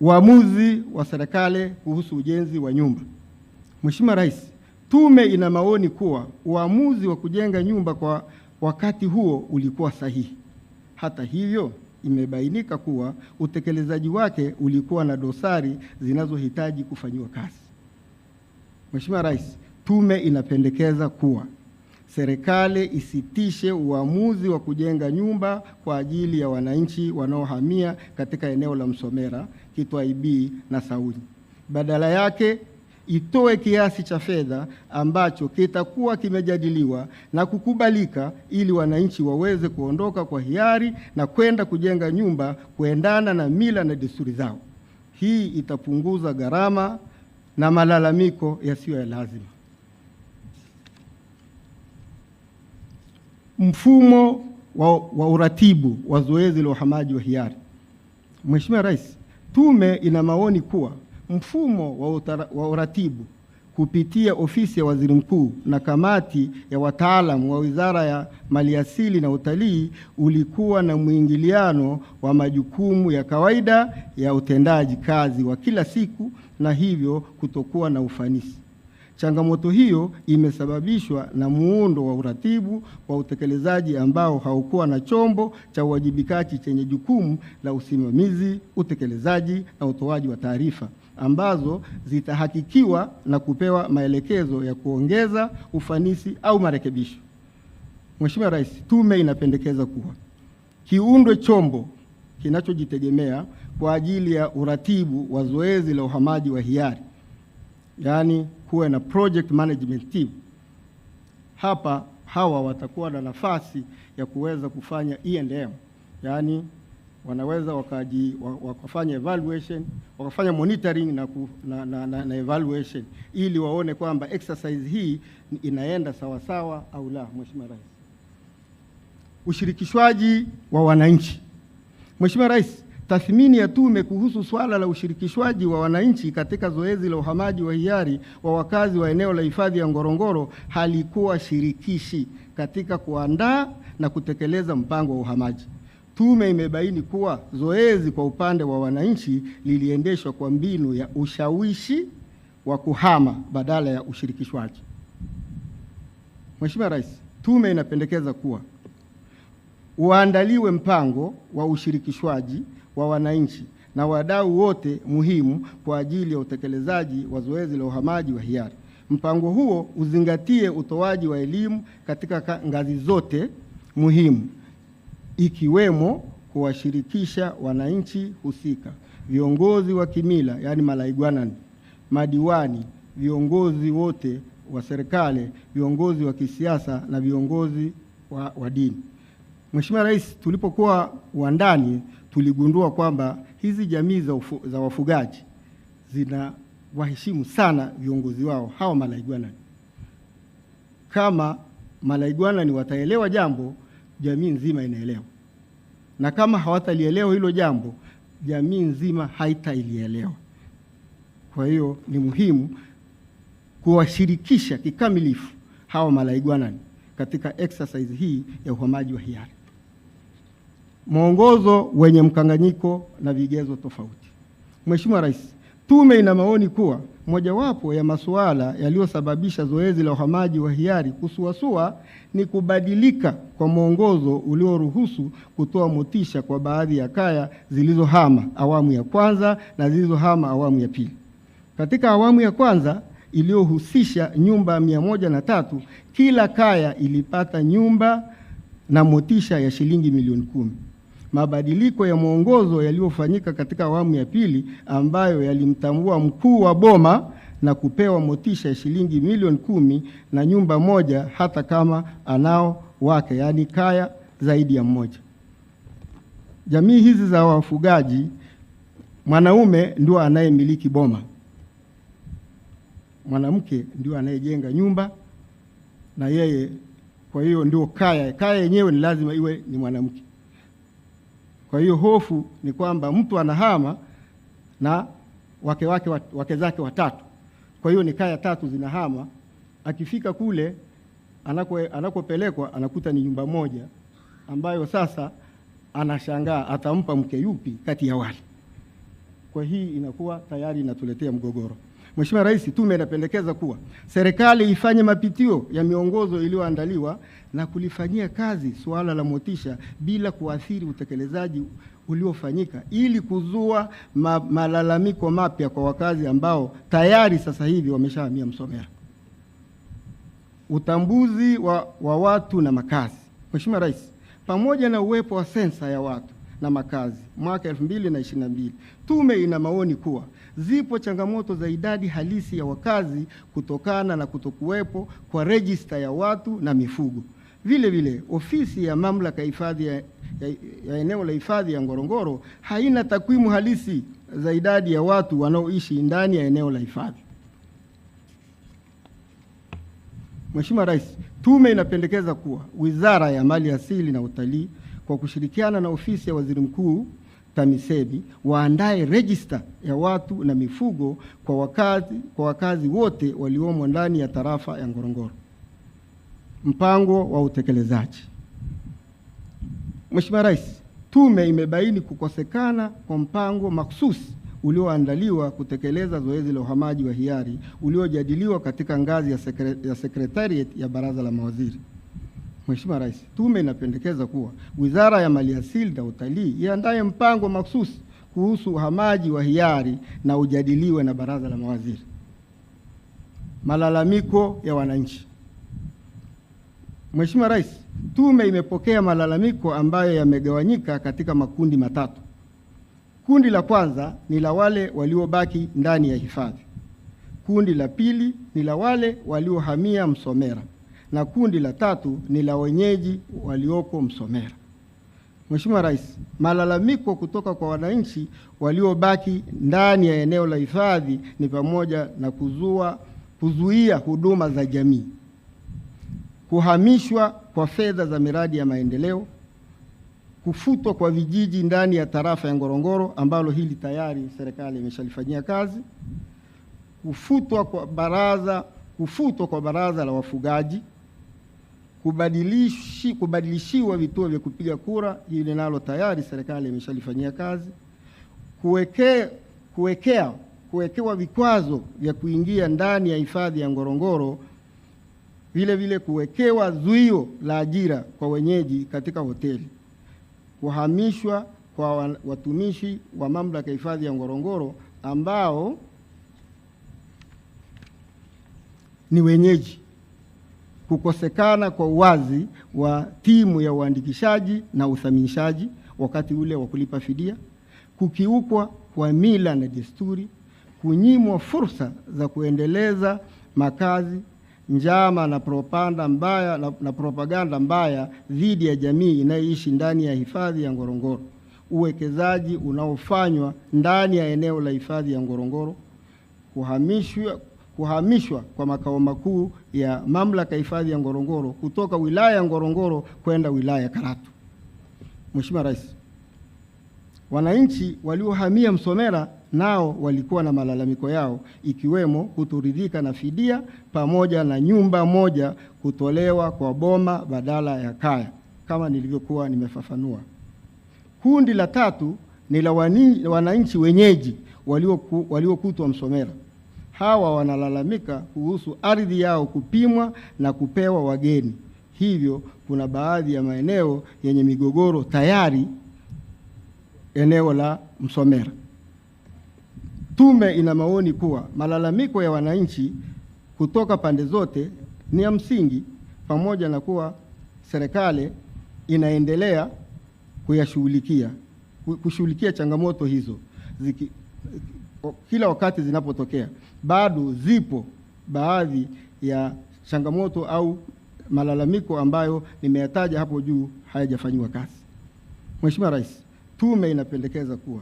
Uamuzi wa serikali kuhusu ujenzi wa nyumba. Mheshimiwa Rais, tume ina maoni kuwa uamuzi wa kujenga nyumba kwa wakati huo ulikuwa sahihi. Hata hivyo, imebainika kuwa utekelezaji wake ulikuwa na dosari zinazohitaji kufanyiwa kazi. Mheshimiwa Rais, tume inapendekeza kuwa serikali isitishe uamuzi wa kujenga nyumba kwa ajili ya wananchi wanaohamia katika eneo la Msomera, Kitwai B na Saunyi. Badala yake itoe kiasi cha fedha ambacho kitakuwa kimejadiliwa na kukubalika ili wananchi waweze kuondoka kwa hiari na kwenda kujenga nyumba kuendana na mila na desturi zao. Hii itapunguza gharama na malalamiko yasiyo ya lazima. Mfumo wa uratibu wa zoezi la uhamaji wa hiari. Mheshimiwa Rais, tume ina maoni kuwa mfumo wa uratibu kupitia ofisi ya Waziri Mkuu na kamati ya wataalamu wa Wizara ya Maliasili na Utalii ulikuwa na mwingiliano wa majukumu ya kawaida ya utendaji kazi wa kila siku na hivyo kutokuwa na ufanisi. Changamoto hiyo imesababishwa na muundo wa uratibu wa utekelezaji ambao haukuwa na chombo cha uwajibikaji chenye jukumu la usimamizi, utekelezaji na utoaji wa taarifa ambazo zitahakikiwa na kupewa maelekezo ya kuongeza ufanisi au marekebisho. Mheshimiwa Rais, tume inapendekeza kuwa kiundwe chombo kinachojitegemea kwa ajili ya uratibu wa zoezi la uhamaji wa hiari, yaani kuwe na project management team. Hawa watakuwa na nafasi ya kuweza kufanya E&M, yaani wanaweza wakafanya evaluation, wakafanya monitoring na evaluation ili waone kwamba exercise hii inaenda sawa sawa au la. Mheshimiwa Rais, ushirikishwaji wa wananchi. Mheshimiwa Rais, tathmini ya tume kuhusu swala la ushirikishwaji wa wananchi katika zoezi la uhamaji wa hiari wa wakazi wa eneo la hifadhi ya Ngorongoro halikuwa shirikishi katika kuandaa na kutekeleza mpango wa uhamaji. Tume imebaini kuwa zoezi kwa upande wa wananchi liliendeshwa kwa mbinu ya ushawishi wa kuhama badala ya ushirikishwaji. Mheshimiwa Rais, tume inapendekeza kuwa uandaliwe mpango wa ushirikishwaji wa wananchi na wadau wote muhimu kwa ajili ya utekelezaji wa zoezi la uhamaji wa hiari. Mpango huo uzingatie utoaji wa elimu katika ngazi zote muhimu, ikiwemo kuwashirikisha wananchi husika, viongozi wa kimila, yani malaigwanani, madiwani, viongozi wote wa serikali, viongozi wa kisiasa na viongozi wa dini. Mheshimiwa Rais, tulipokuwa uandani tuligundua kwamba hizi jamii za wafugaji zina waheshimu sana viongozi wao hawa malaigwanani. Kama malaigwanani wataelewa jambo, jamii nzima inaelewa, na kama hawatalielewa hilo jambo, jamii nzima haitailielewa. Kwa hiyo ni muhimu kuwashirikisha kikamilifu hawa malaigwanani katika exercise hii ya uhamaji wa hiari. Mwongozo wenye mkanganyiko na vigezo tofauti. Mheshimiwa Rais, tume ina maoni kuwa mojawapo ya masuala yaliyosababisha zoezi la uhamaji wa hiari kusuasua ni kubadilika kwa mwongozo ulioruhusu kutoa motisha kwa baadhi ya kaya zilizohama awamu ya kwanza na zilizohama awamu ya pili. Katika awamu ya kwanza iliyohusisha nyumba 103, kila kaya ilipata nyumba na motisha ya shilingi milioni 10. Mabadiliko ya mwongozo yaliyofanyika katika awamu ya pili ambayo yalimtambua mkuu wa boma na kupewa motisha ya shilingi milioni 10 na nyumba moja hata kama anao wake, yani kaya zaidi ya mmoja. Jamii hizi za wafugaji, mwanaume ndio anayemiliki boma, mwanamke ndio anayejenga nyumba na yeye, kwa hiyo ndio kaya yenyewe ni lazima iwe ni mwanamke. Kwa hiyo hofu ni kwamba mtu anahama na wake zake watatu. Kwa hiyo ni kaya tatu zinahama, akifika kule anakopelekwa anakuta ni nyumba moja ambayo sasa anashangaa atampa mke yupi kati ya wale. Kwa hii inakuwa tayari inatuletea mgogoro. Mheshimiwa Rais, tume inapendekeza kuwa serikali ifanye mapitio ya miongozo iliyoandaliwa na kulifanyia kazi suala la motisha bila kuathiri utekelezaji uliofanyika ili kuzua malalamiko mapya kwa wakazi ambao tayari sasa hivi wameshahamia Msomera. Utambuzi wa watu na makazi. Mheshimiwa Rais, pamoja na uwepo wa sensa ya watu na makazi mwaka 2022, tume ina maoni kuwa zipo changamoto za idadi halisi ya wakazi kutokana na kutokuwepo kwa rejista ya watu na mifugo. Vile vile, ofisi ya mamlaka ya hifadhi ya eneo la hifadhi ya Ngorongoro haina takwimu halisi za idadi ya watu wanaoishi ndani ya eneo la hifadhi. Mheshimiwa Rais, tume inapendekeza kuwa Wizara ya Mali Asili na Utalii kwa kushirikiana na ofisi ya Waziri Mkuu TAMISEMI waandae rejista ya watu na mifugo kwa wakazi wote waliomo ndani ya tarafa ya Ngorongoro. Mpango wa utekelezaji. Mheshimiwa Rais, tume imebaini kukosekana kwa mpango mahsusi ulioandaliwa kutekeleza zoezi la uhamaji wa hiari uliojadiliwa katika ngazi ya Secretariat ya Baraza la Mawaziri. Mheshimiwa Rais, tume inapendekeza kuwa Wizara ya Maliasili na Utalii iandae mpango mahsusi kuhusu uhamaji wa hiari na ujadiliwe na Baraza la Mawaziri. Malalamiko ya wananchi. Mheshimiwa Rais, tume imepokea malalamiko ambayo yamegawanyika katika makundi matatu. Kundi la kwanza ni la wale waliobaki ndani ya hifadhi. Kundi la pili ni la wale waliohamia Msomera, na kundi la tatu ni la wenyeji walioko Msomera. Mheshimiwa Rais, malalamiko kutoka kwa wananchi waliobaki ndani ya eneo la hifadhi ni pamoja na kuzuia huduma za jamii, kuhamishwa kwa fedha za miradi ya maendeleo, kufutwa kwa vijiji ndani ya tarafa ya Ngorongoro ambalo hili tayari serikali imeshalifanyia kazi, kufutwa kwa baraza la wafugaji, kubadilishiwa vituo vya kupiga kura, hili nalo tayari serikali imeshalifanyia kazi, kuwekewa vikwazo vya kuingia ndani ya hifadhi ya Ngorongoro, vile vile kuwekewa zuio la ajira kwa wenyeji katika hoteli, kuhamishwa kwa watumishi wa mamlaka ya hifadhi ya Ngorongoro ambao ni wenyeji, kukosekana kwa uwazi wa timu ya uandikishaji na uthaminishaji wakati ule wa kulipa fidia, kukiukwa kwa mila na desturi, kunyimwa fursa za kuendeleza makazi, njama na propaganda mbaya dhidi ya jamii inayoishi ndani ya hifadhi ya Ngorongoro, uwekezaji unaofanywa ndani ya eneo la hifadhi ya Ngorongoro, kuhamishwa kwa makao makuu ya mamlaka ya hifadhi ya Ngorongoro kutoka wilaya ya Ngorongoro kwenda wilaya ya Karatu. Mheshimiwa Rais, wananchi waliohamia Msomera nao walikuwa na malalamiko yao, ikiwemo kutoridhika na fidia pamoja na nyumba moja kutolewa kwa boma badala ya kaya kama nilivyokuwa nimefafanua. Kundi la tatu ni la wananchi wenyeji waliokutwa Msomera. Hawa wanalalamika kuhusu ardhi yao kupimwa na kupewa wageni. Hivyo kuna baadhi ya maeneo yenye migogoro tayari eneo la Msomera. Tume ina maoni kuwa malalamiko ya wananchi kutoka pande zote ni ya msingi, pamoja na kuwa serikali inaendelea kushughulikia changamoto hizo kila wakati zinapotokea. Bado zipo baadhi ya changamoto au malalamiko ambayo nimeyataja hapo juu hayajafanywa kazi. Mheshimiwa Rais, tume inapendekeza kuwa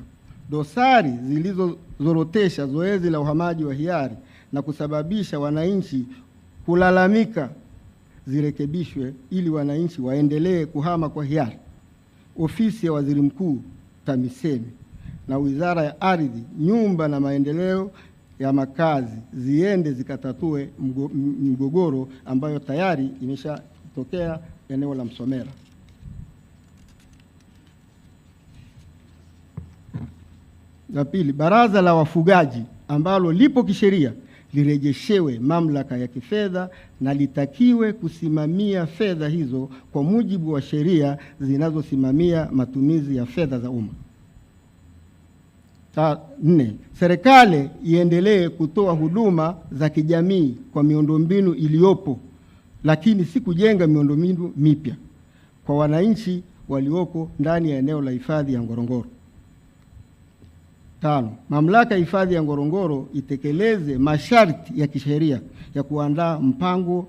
dosari zilizozorotesha zoezi la uhamaji wa hiari na kusababisha wananchi kulalamika zirekebishwe ili wananchi waendelee kuhama kwa hiari. Ofisi ya Waziri Mkuu, TAMISEMI na Wizara ya Ardhi, Nyumba na Maendeleo ya Makazi ziende zikatatue mgogoro ambayo tayari imeshatokea eneo la Msomera. La pili, baraza la wafugaji ambalo lipo kisheria lirejeshewe mamlaka ya kifedha na litakiwe kusimamia fedha hizo kwa mujibu wa sheria zinazosimamia matumizi ya fedha za umma. 4, serikali iendelee kutoa huduma za kijamii kwa miundombinu iliyopo, lakini si kujenga miundombinu mipya kwa wananchi walioko ndani ya eneo la hifadhi ya Ngorongoro. 5, mamlaka ya hifadhi ya Ngorongoro itekeleze masharti ya kisheria ya kuandaa mpango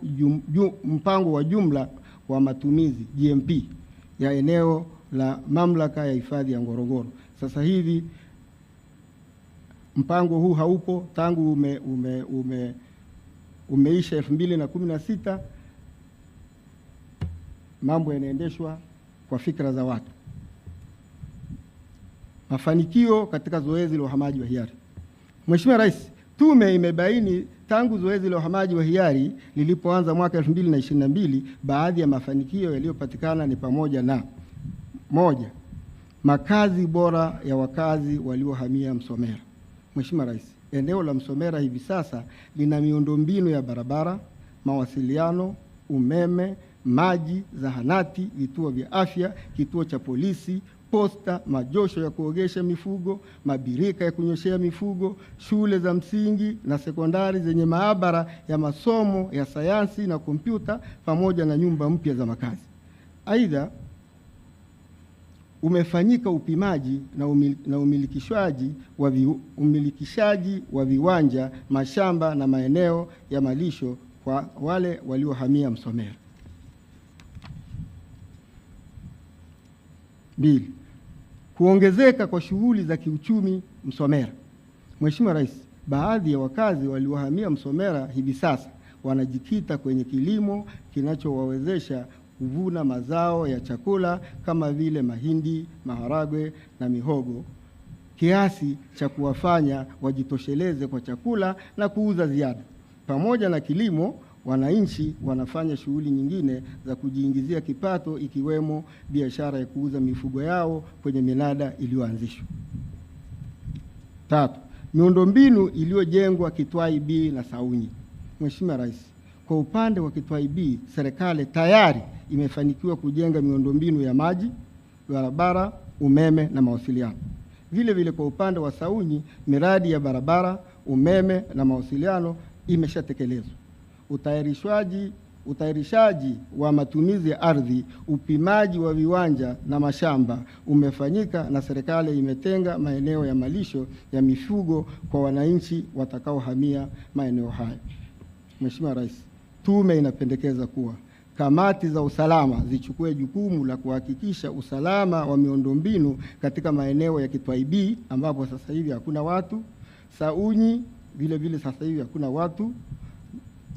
wa jumla wa matumizi GMP ya eneo la mamlaka ya hifadhi ya Ngorongoro. Sasa hivi mpango huu haupo tangu umeisha 2016. Mambo yanaendeshwa kwa fikra za watu. Mafanikio katika zoezi la uhamaji wa hiari. Mheshimiwa Rais, tume imebaini tangu zoezi la uhamaji wa hiari lilipoanza mwaka 2022, baadhi ya mafanikio yaliyopatikana ni pamoja na: 1, makazi bora ya wakazi waliohamia Msomera. Mheshimiwa Rais, eneo la Msomera hivi sasa lina miundombinu ya barabara, mawasiliano, umeme, maji, zahanati, vituo vya afya, kituo cha polisi, posta, majosho ya kuogesha mifugo, mabirika ya kunyoshea mifugo, shule za msingi na sekondari zenye maabara ya masomo ya sayansi na kompyuta, pamoja na nyumba mpya za makazi. Aidha, umefanyika upimaji na umilikishaji wa viwanja, mashamba na maeneo ya malisho kwa wale waliohamia Msomera. 2. Kuongezeka kwa shughuli za kiuchumi Msomera. Mheshimiwa Rais, baadhi ya wakazi waliohamia Msomera hivi sasa wanajikita kwenye kilimo kinachowawezesha kuvuna mazao ya chakula kama vile mahindi, maharagwe na mihogo, kiasi cha kuwafanya wajitosheleze kwa chakula na kuuza ziada. Pamoja na kilimo, wananchi wanafanya shughuli nyingine za kujiingizia kipato, ikiwemo biashara ya kuuza mifugo yao kwenye minada iliyoanzishwa. 3. Miundombinu iliyojengwa Kitwai B na Saunyi. Mheshimiwa Rais, kwa upande wa Kitwai B, serikali tayari imefanikiwa kujenga miundombinu ya maji, barabara, umeme na mawasiliano. Vile vile kwa upande wa Saunyi, miradi ya umeme na mawasiliano imeshatekelezwa. Utayarishaji wa matumizi ya ardhi, upimaji wa viwanja na mashamba umefanyika na serikali imetenga maeneo ya malisho ya mifugo kwa wananchi watakaohamia maeneo hayo. Mheshimiwa Rais, tume inapendekeza kuwa kamati za usalama zichukue jukumu la kuhakikisha usalama wa miundombinu katika maeneo ya Kitwai B ambapo sasa hivi hakuna watu, Saunyi vile vile sasa hivi hakuna watu,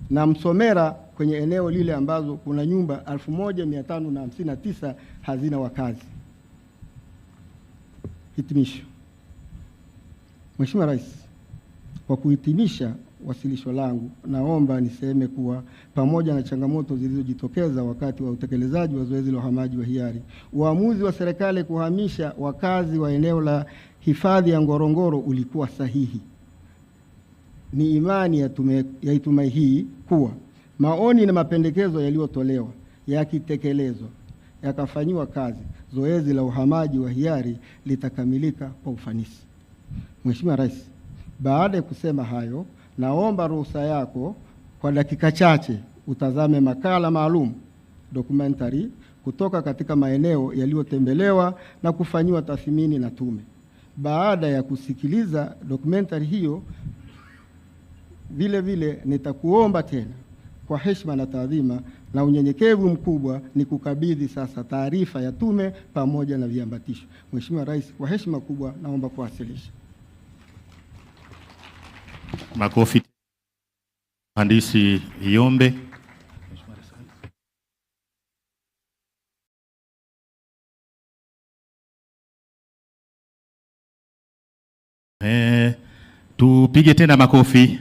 na Msomera kwenye eneo lile ambazo kuna nyumba 1559 hazina wakazi. Hitimisho. Mheshimiwa Rais, kwa kuhitimisha wasilisho langu, naomba niseme kuwa pamoja na changamoto zilizojitokeza wakati wa utekelezaji wa zoezi la uhamaji wa hiari, uamuzi wa serikali kuhamisha wakazi wa eneo la hifadhi ya Ngorongoro ulikuwa sahihi. Ni imani ya tume hii kuwa maoni na mapendekezo yaliyotolewa yakitekelezwa, yakafanyiwa kazi, zoezi la uhamaji wa hiari litakamilika kwa ufanisi. Mheshimiwa Rais, baada ya kusema hayo, naomba ruhusa yako kwa dakika chache utazame makala maalum documentary kutoka katika maeneo yaliyotembelewa na kufanyiwa tathmini na tume. Baada ya kusikiliza documentary hiyo, vile vile nitakuomba tena kwa heshima na taadhima na unyenyekevu mkubwa ni kukabidhi sasa taarifa ya tume pamoja na viambatisho. Mheshimiwa Rais, kwa heshima kubwa naomba kuwasilisha. Makofi. Mhandisi Iyombe. Tupige tena makofi.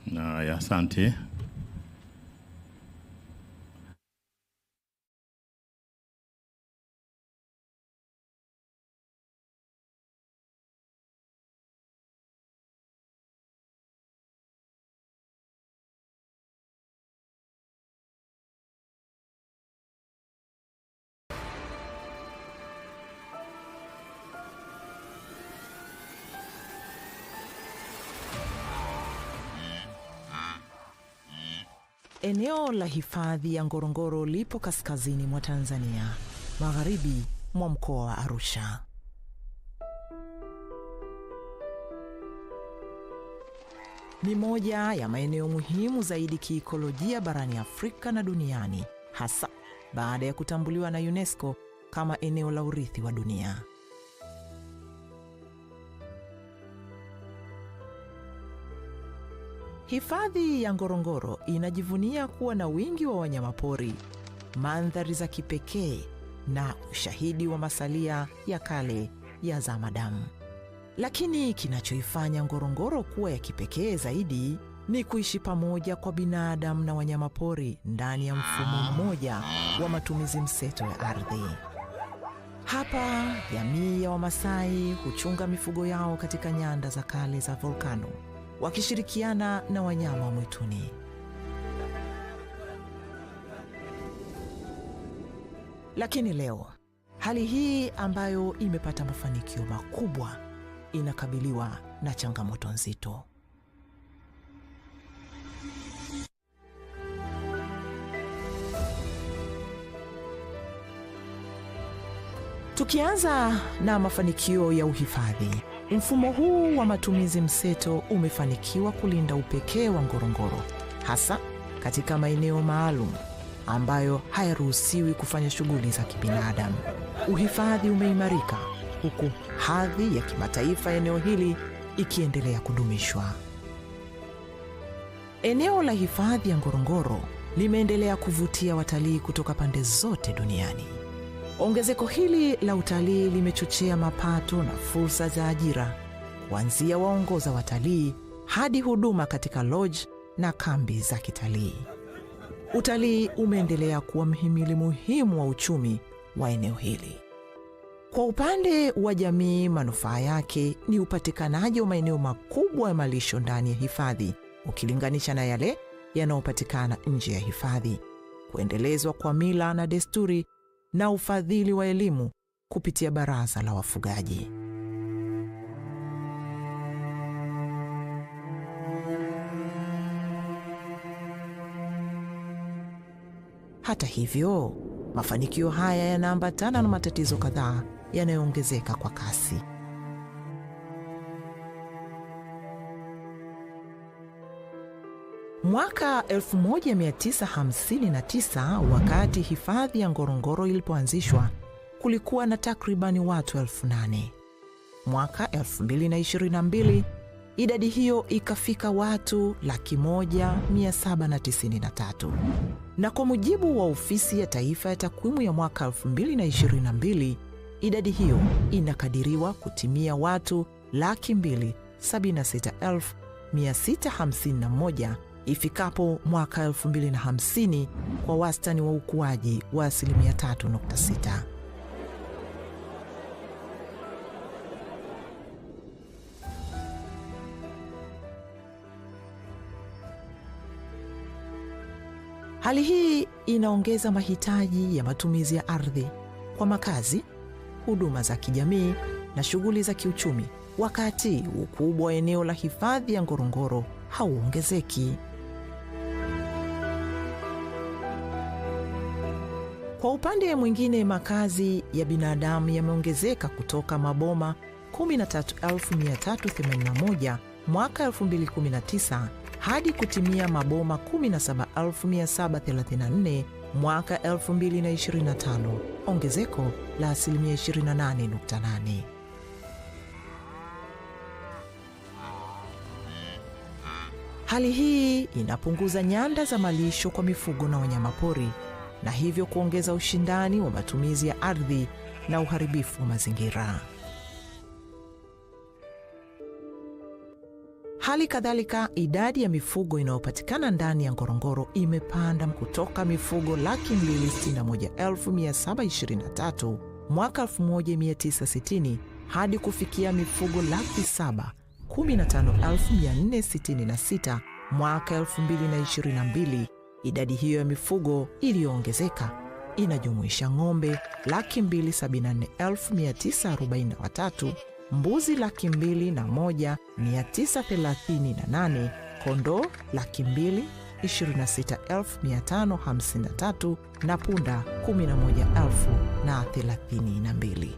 Na asante. Eneo la hifadhi ya Ngorongoro lipo kaskazini mwa Tanzania, magharibi mwa mkoa wa Arusha. Ni moja ya maeneo muhimu zaidi kiikolojia barani Afrika na duniani, hasa baada ya kutambuliwa na UNESCO kama eneo la urithi wa dunia. Hifadhi ya Ngorongoro inajivunia kuwa na wingi wa wanyamapori, mandhari za kipekee na ushahidi wa masalia ya kale ya zamadamu. Lakini kinachoifanya Ngorongoro kuwa ya kipekee zaidi ni kuishi pamoja kwa binadamu na wanyamapori ndani ya mfumo mmoja wa matumizi mseto ya ardhi. Hapa jamii ya Wamasai huchunga mifugo yao katika nyanda za kale za volkano, wakishirikiana na wanyama wa mwituni. Lakini leo, hali hii ambayo imepata mafanikio makubwa inakabiliwa na changamoto nzito. Tukianza na mafanikio ya uhifadhi, mfumo huu wa matumizi mseto umefanikiwa kulinda upekee wa Ngorongoro, hasa katika maeneo maalum ambayo hayaruhusiwi kufanya shughuli za kibinadamu. Uhifadhi umeimarika huku hadhi ya kimataifa ya eneo hili ikiendelea kudumishwa. Eneo la hifadhi ya Ngorongoro limeendelea kuvutia watalii kutoka pande zote duniani. Ongezeko hili la utalii limechochea mapato na fursa za ajira, kuanzia waongoza watalii hadi huduma katika lodge na kambi za kitalii. Utalii umeendelea kuwa mhimili muhimu wa uchumi wa eneo hili. Kwa upande wa jamii, manufaa yake ni upatikanaji wa maeneo makubwa ya malisho ndani ya hifadhi ukilinganisha na yale yanayopatikana nje ya hifadhi, kuendelezwa kwa mila na desturi, na ufadhili wa elimu kupitia baraza la wafugaji. Hata hivyo, mafanikio haya yanaambatana na matatizo kadhaa yanayoongezeka kwa kasi. Mwaka 1959 wakati hifadhi ya Ngorongoro ilipoanzishwa, kulikuwa na takribani watu 8,000. Mwaka 2022 idadi hiyo ikafika watu 1,793. Na kwa mujibu wa Ofisi ya Taifa ya Takwimu ya mwaka 2022, idadi hiyo inakadiriwa kutimia watu 276,651 ifikapo mwaka 2050 kwa wastani wa ukuaji wa 3.6%. Hali hii inaongeza mahitaji ya matumizi ya ardhi kwa makazi, huduma za kijamii na shughuli za kiuchumi, wakati ukubwa wa eneo la hifadhi ya Ngorongoro hauongezeki. Kwa upande mwingine, makazi ya binadamu yameongezeka kutoka maboma 13,381 mwaka 2019 hadi kutimia maboma 17,734 mwaka 2025, ongezeko la 28.8%. Hali hii inapunguza nyanda za malisho kwa mifugo na wanyamapori, na hivyo kuongeza ushindani wa matumizi ya ardhi na uharibifu wa mazingira. Hali kadhalika, idadi ya mifugo inayopatikana ndani ya Ngorongoro imepanda kutoka mifugo 261,723 mwaka 1960 hadi kufikia mifugo 715,466 mwaka 2022. Idadi hiyo ya mifugo iliyoongezeka inajumuisha ng'ombe 274,943, mbuzi 201,938, kondoo 226,553 na punda 11,032.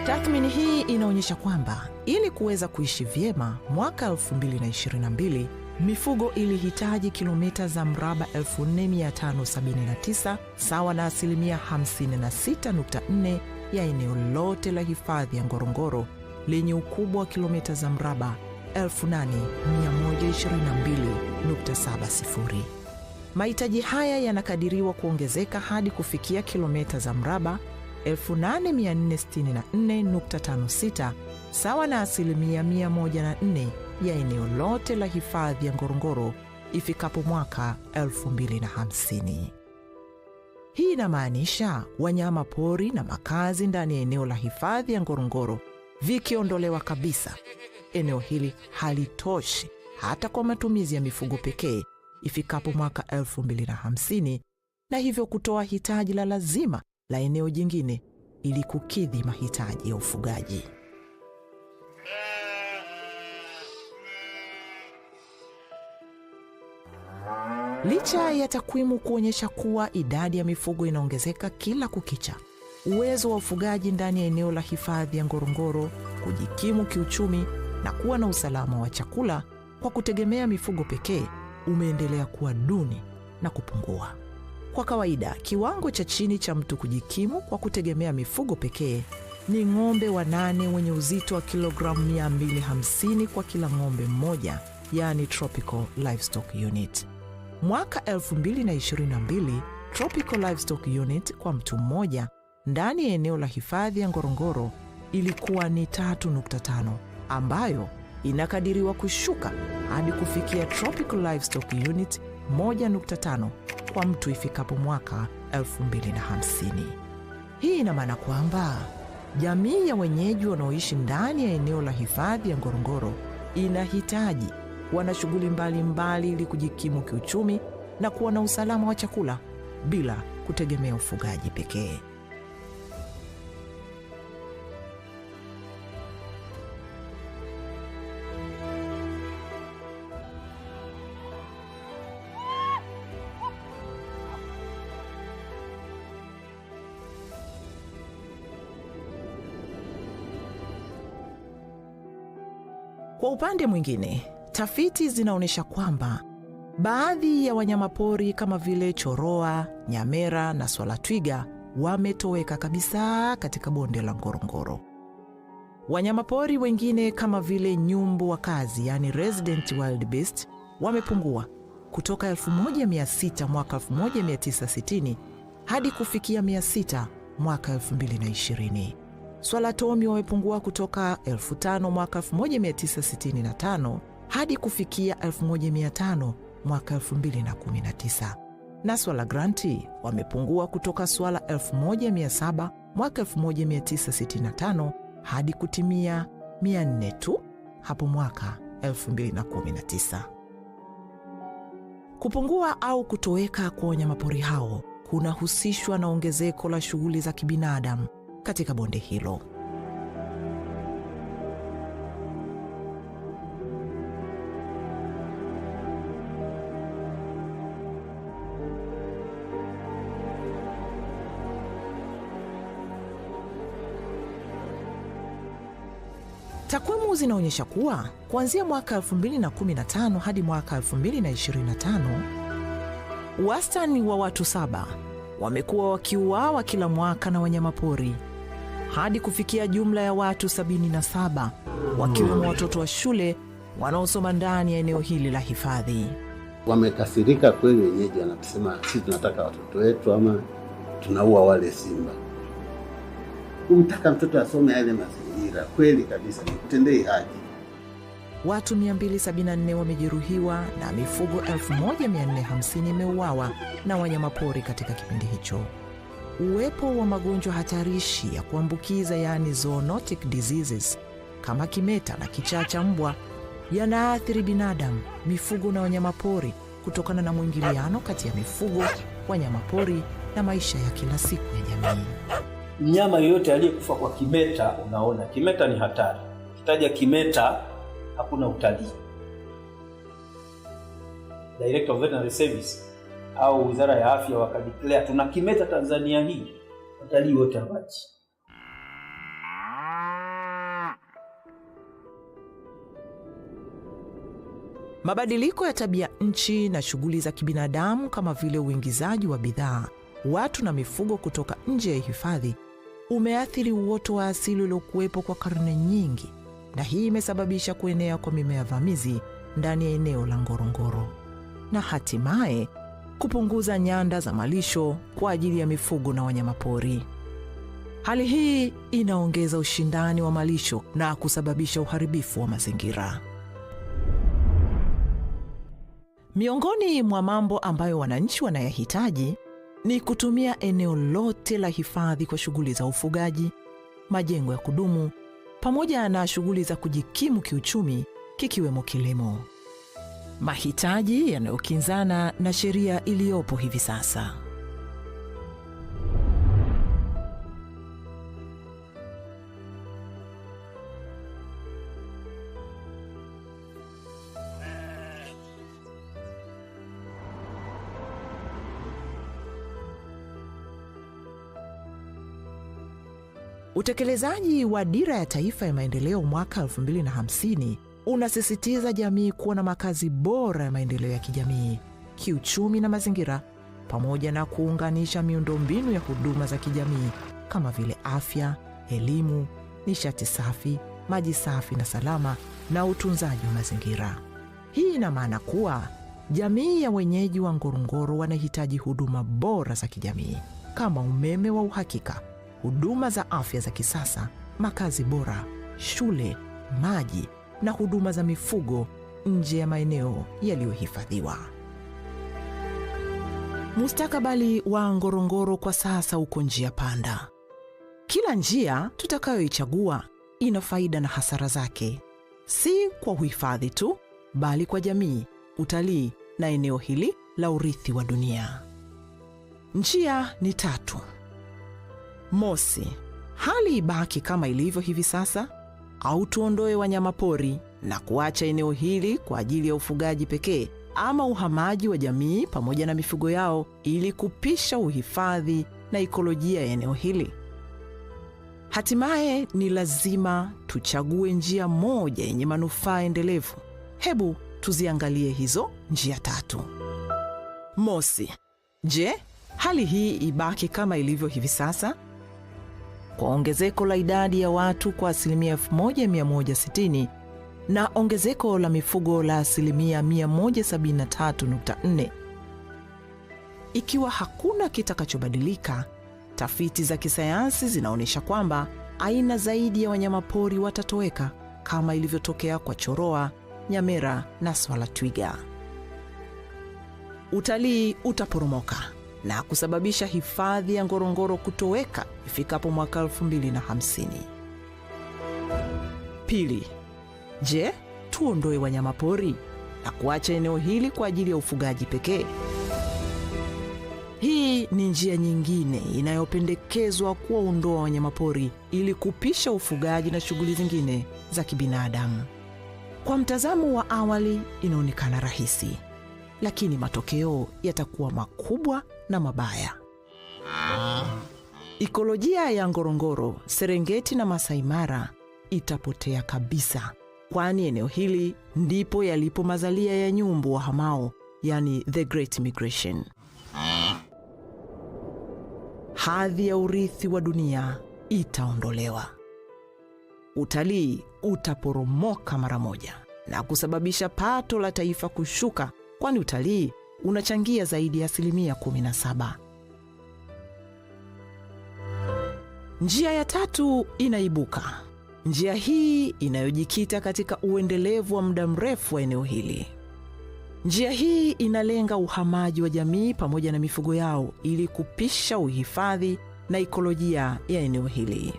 Tathmini hii inaonyesha kwamba ili kuweza kuishi vyema mwaka 2022, mifugo ilihitaji kilomita za mraba 4,579 sawa na 56.4% ya eneo lote la hifadhi ya Ngorongoro lenye ukubwa wa kilomita za mraba 8,122.70. Mahitaji haya yanakadiriwa kuongezeka hadi kufikia kilomita za mraba 8,464.56 sawa na 104% ya eneo lote la hifadhi ya Ngorongoro ifikapo mwaka 2050. Hii inamaanisha wanyama pori na makazi ndani ya eneo la hifadhi ya Ngorongoro vikiondolewa kabisa, eneo hili halitoshi hata kwa matumizi ya mifugo pekee ifikapo mwaka 2050, na hivyo kutoa hitaji la lazima la eneo jingine ili kukidhi mahitaji ya ufugaji. Licha ya takwimu kuonyesha kuwa idadi ya mifugo inaongezeka kila kukicha, uwezo wa ufugaji ndani ya eneo la hifadhi ya Ngorongoro kujikimu kiuchumi na kuwa na usalama wa chakula kwa kutegemea mifugo pekee umeendelea kuwa duni na kupungua. Kwa kawaida, kiwango cha chini cha mtu kujikimu kwa kutegemea mifugo pekee ni ng'ombe 8 wenye uzito wa kilogramu 250 kwa kila ng'ombe mmoja, yani Tropical Livestock Unit. Mwaka 2022, Tropical Livestock Unit kwa mtu mmoja ndani ya eneo la hifadhi ya Ngorongoro ilikuwa ni 3.5, ambayo inakadiriwa kushuka hadi kufikia Tropical Livestock Unit 1.5 kwa mtu ifikapo mwaka 2050. Hii ina maana kwamba jamii ya wenyeji wanaoishi ndani ya eneo la hifadhi ya Ngorongoro inahitaji wana shughuli mbalimbali ili kujikimu kiuchumi na kuwa na usalama wa chakula bila kutegemea ufugaji pekee. Kwa upande mwingine, tafiti zinaonyesha kwamba baadhi ya wanyamapori kama vile choroa, nyamera na swala twiga wametoweka kabisa katika bonde la Ngorongoro. Wanyamapori wengine kama vile nyumbu wakazi, yani resident wild beast, wamepungua kutoka 1600 mwaka 1960 hadi kufikia 600 mwaka 2020. Swala tomi wamepungua kutoka 1500 mwaka 1965 hadi kufikia 1500 mwaka 2019. Na swala granti wamepungua kutoka swala 1700 mwaka 1965 hadi kutimia 400 tu hapo mwaka 2019. Kupungua au kutoweka kwa wanyamapori hao kunahusishwa na ongezeko la shughuli za kibinadamu katika bonde hilo. Takwimu zinaonyesha kuwa kuanzia mwaka 2015 hadi mwaka 2025, wastani wa watu 7 wamekuwa wakiuawa kila mwaka na wanyamapori hadi kufikia jumla ya watu 77, wakiwemo watoto wa shule wanaosoma ndani ya eneo hili la hifadhi. Wamekasirika kweli wenyeji, wanasema sisi tunataka watoto wetu ama tunaua wale simba. Unataka mtoto asome yale mazingira, kweli kabisa nikutendee haki. Watu 274 wamejeruhiwa na mifugo 1450 imeuawa na wanyamapori katika kipindi hicho. Uwepo wa magonjwa hatarishi ya kuambukiza, yani zoonotic diseases, kama kimeta na kichaa cha mbwa yanaathiri binadamu, mifugo na wanyamapori kutokana na mwingiliano kati ya mifugo, wanyamapori na maisha ya kila siku ya jamii. Mnyama yoyote aliyekufa kwa kimeta, unaona kimeta ni hatari. Ukitaja kimeta hakuna utalii. Director of Veterinary Service au Wizara ya Afya wakadeclare tuna kimeta Tanzania hii, utalii wote hawaji. Mabadiliko ya tabia nchi na shughuli za kibinadamu kama vile uingizaji wa bidhaa, watu na mifugo kutoka nje ya hifadhi umeathiri uoto wa asili uliokuwepo kwa karne nyingi, na hii imesababisha kuenea kwa mimea vamizi ndani ya eneo la Ngorongoro na hatimaye kupunguza nyanda za malisho kwa ajili ya mifugo na wanyamapori. Hali hii inaongeza ushindani wa malisho na kusababisha uharibifu wa mazingira. Miongoni mwa mambo ambayo wananchi wanayahitaji ni kutumia eneo lote la hifadhi kwa shughuli za ufugaji, majengo ya kudumu, pamoja na shughuli za kujikimu kiuchumi, kikiwemo kilimo. Mahitaji yanayokinzana na sheria iliyopo hivi sasa. Utekelezaji wa Dira ya Taifa ya Maendeleo mwaka 2050 unasisitiza jamii kuwa na makazi bora ya maendeleo ya kijamii, kiuchumi na mazingira, pamoja na kuunganisha miundombinu ya huduma za kijamii kama vile afya, elimu, nishati safi, maji safi na salama na utunzaji wa mazingira. Hii ina maana kuwa jamii ya wenyeji wa Ngorongoro wanahitaji huduma bora za kijamii kama umeme wa uhakika, huduma za afya za kisasa, makazi bora, shule, maji na huduma za mifugo nje ya maeneo yaliyohifadhiwa. Mustakabali wa Ngorongoro kwa sasa uko njia panda. Kila njia tutakayoichagua ina faida na hasara zake, si kwa uhifadhi tu, bali kwa jamii, utalii na eneo hili la urithi wa dunia. Njia ni 3. Mosi, hali ibaki kama ilivyo hivi sasa, au tuondoe wanyamapori na kuacha eneo hili kwa ajili ya ufugaji pekee ama uhamaji wa jamii pamoja na mifugo yao ili kupisha uhifadhi na ekolojia ya eneo hili. Hatimaye ni lazima tuchague njia moja yenye manufaa endelevu. Hebu tuziangalie hizo njia 3. Mosi, je, hali hii ibaki kama ilivyo hivi sasa? Kwa ongezeko la idadi ya watu kwa 1160 na ongezeko la mifugo la 173.4. Ikiwa hakuna kitakachobadilika, tafiti za kisayansi zinaonyesha kwamba aina zaidi ya wanyamapori watatoweka kama ilivyotokea kwa choroa, nyamera na swala twiga. Utalii utaporomoka na kusababisha hifadhi ya Ngorongoro kutoweka ifikapo mwaka 2050. Pili, je, tuondoe wanyamapori na kuacha eneo hili kwa ajili ya ufugaji pekee? Hii ni njia nyingine inayopendekezwa kuwaondoa wanyamapori ili kupisha ufugaji na shughuli zingine za kibinadamu. Kwa mtazamo wa awali inaonekana rahisi, lakini matokeo yatakuwa makubwa na mabaya. Ekolojia ya Ngorongoro, Serengeti na Masai Mara itapotea kabisa, kwani eneo hili ndipo yalipo mazalia ya nyumbu wahamao, yani the Great Migration. Hadhi ya urithi wa dunia itaondolewa. Utalii utaporomoka mara moja na kusababisha pato la taifa kushuka, kwani utalii unachangia zaidi ya 17%. Njia ya 3 inaibuka. Njia hii inayojikita katika uendelevu wa muda mrefu wa eneo hili. Njia hii inalenga uhamaji wa jamii pamoja na mifugo yao ili kupisha uhifadhi na ekolojia ya eneo hili.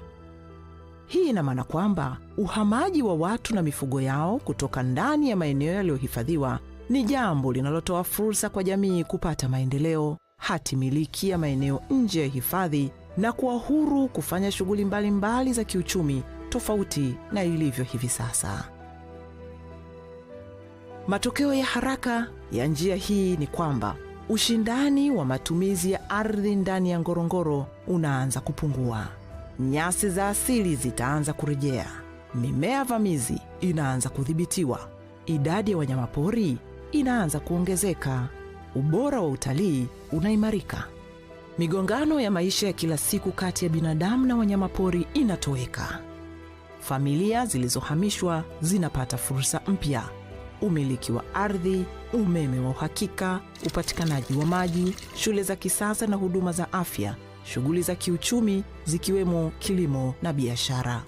Hii ina maana kwamba uhamaji wa watu na mifugo yao kutoka ndani ya maeneo yaliyohifadhiwa ni jambo linalotoa fursa kwa jamii kupata maendeleo, hati miliki ya maeneo nje ya hifadhi na kuwa huru kufanya shughuli mbalimbali za kiuchumi tofauti na ilivyo hivi sasa. Matokeo ya haraka ya njia hii ni kwamba ushindani wa matumizi ya ardhi ndani ya Ngorongoro unaanza kupungua. Nyasi za asili zitaanza kurejea, mimea vamizi inaanza kudhibitiwa, idadi ya wanyamapori inaanza kuongezeka, ubora wa utalii unaimarika. Migongano ya maisha ya kila siku kati ya binadamu na wanyamapori inatoweka. Familia zilizohamishwa zinapata fursa mpya: umiliki wa ardhi, umeme wa uhakika, upatikanaji wa maji, shule za kisasa na huduma za afya, shughuli za kiuchumi zikiwemo kilimo na biashara.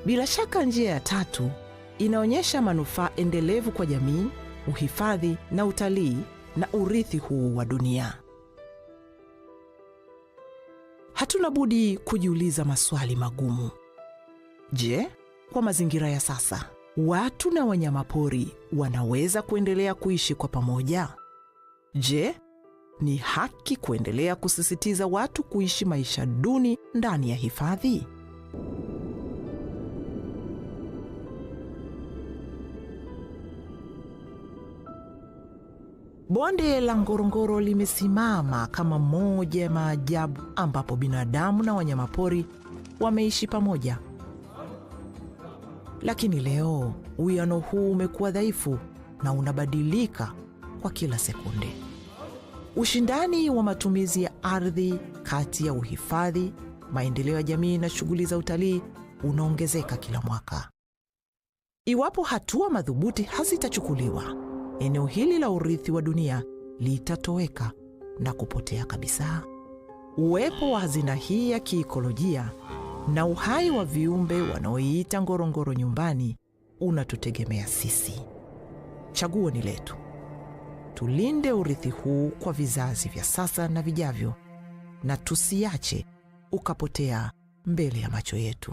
Bila shaka njia ya 3 inaonyesha manufaa endelevu kwa jamii, uhifadhi na utalii na urithi huu wa dunia. Hatuna budi kujiuliza maswali magumu. Je, kwa mazingira ya sasa, watu na wanyamapori wanaweza kuendelea kuishi kwa pamoja? Je, ni haki kuendelea kusisitiza watu kuishi maisha duni ndani ya hifadhi? Bonde la Ngorongoro limesimama kama moja ya maajabu ambapo binadamu na wanyamapori wameishi pamoja. Lakini leo uwiano huu umekuwa dhaifu na unabadilika kwa kila sekunde. Ushindani wa matumizi ya ardhi kati ya uhifadhi, maendeleo ya jamii na shughuli za utalii unaongezeka kila mwaka. Iwapo hatua madhubuti hazitachukuliwa, eneo hili la urithi wa dunia litatoweka na kupotea kabisa. Uwepo wa hazina hii ya kiikolojia na uhai wa viumbe wanaoiita Ngorongoro nyumbani unatutegemea sisi. Chaguo ni letu. Tulinde urithi huu kwa vizazi vya sasa na vijavyo, na tusiache ukapotea mbele ya macho yetu.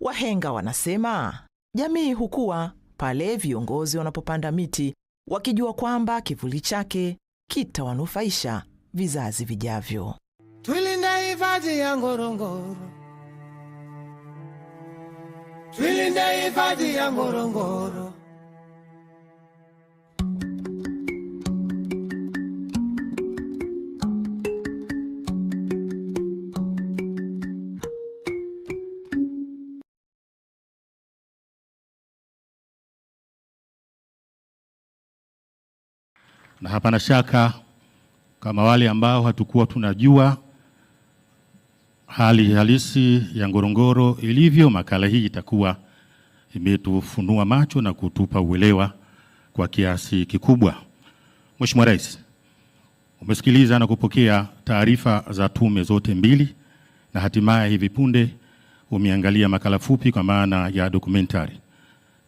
Wahenga wanasema, jamii hukua pale viongozi wanapopanda miti wakijua kwamba kivuli chake kitawanufaisha vizazi vijavyo. Tulinde hifadhi ya Ngorongoro. Tulinde hifadhi ya Ngorongoro. Na hapana shaka kama wale ambao hatukuwa tunajua hali halisi ya Ngorongoro ilivyo, makala hii itakuwa imetufunua macho na kutupa uelewa kwa kiasi kikubwa. Mheshimiwa Rais, umesikiliza na kupokea taarifa za tume zote mbili na hatimaye hivi punde umeangalia makala fupi kwa maana ya documentary.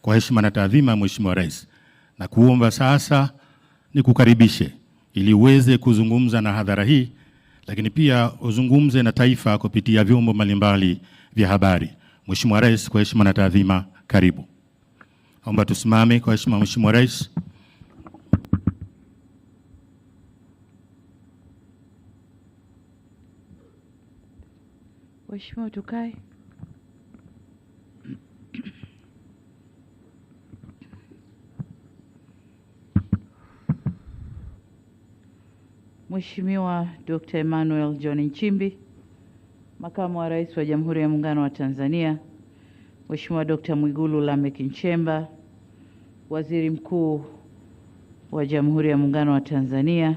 Kwa heshima na taadhima, Mheshimiwa Rais, na kuomba sasa nikukaribishe ili uweze kuzungumza na hadhara hii, lakini pia uzungumze na taifa kupitia vyombo mbalimbali vya habari. Mheshimiwa Rais, kwa heshima na taadhima, karibu. Naomba tusimame kwa heshima, Mheshimiwa Rais. Mheshimiwa, tukae. Mheshimiwa Dr. Emmanuel John Nchimbi, Makamu wa Rais wa Jamhuri ya Muungano wa Tanzania, Mheshimiwa Dr. Mwigulu Lameck Nchemba, Waziri Mkuu wa Jamhuri ya Muungano wa Tanzania,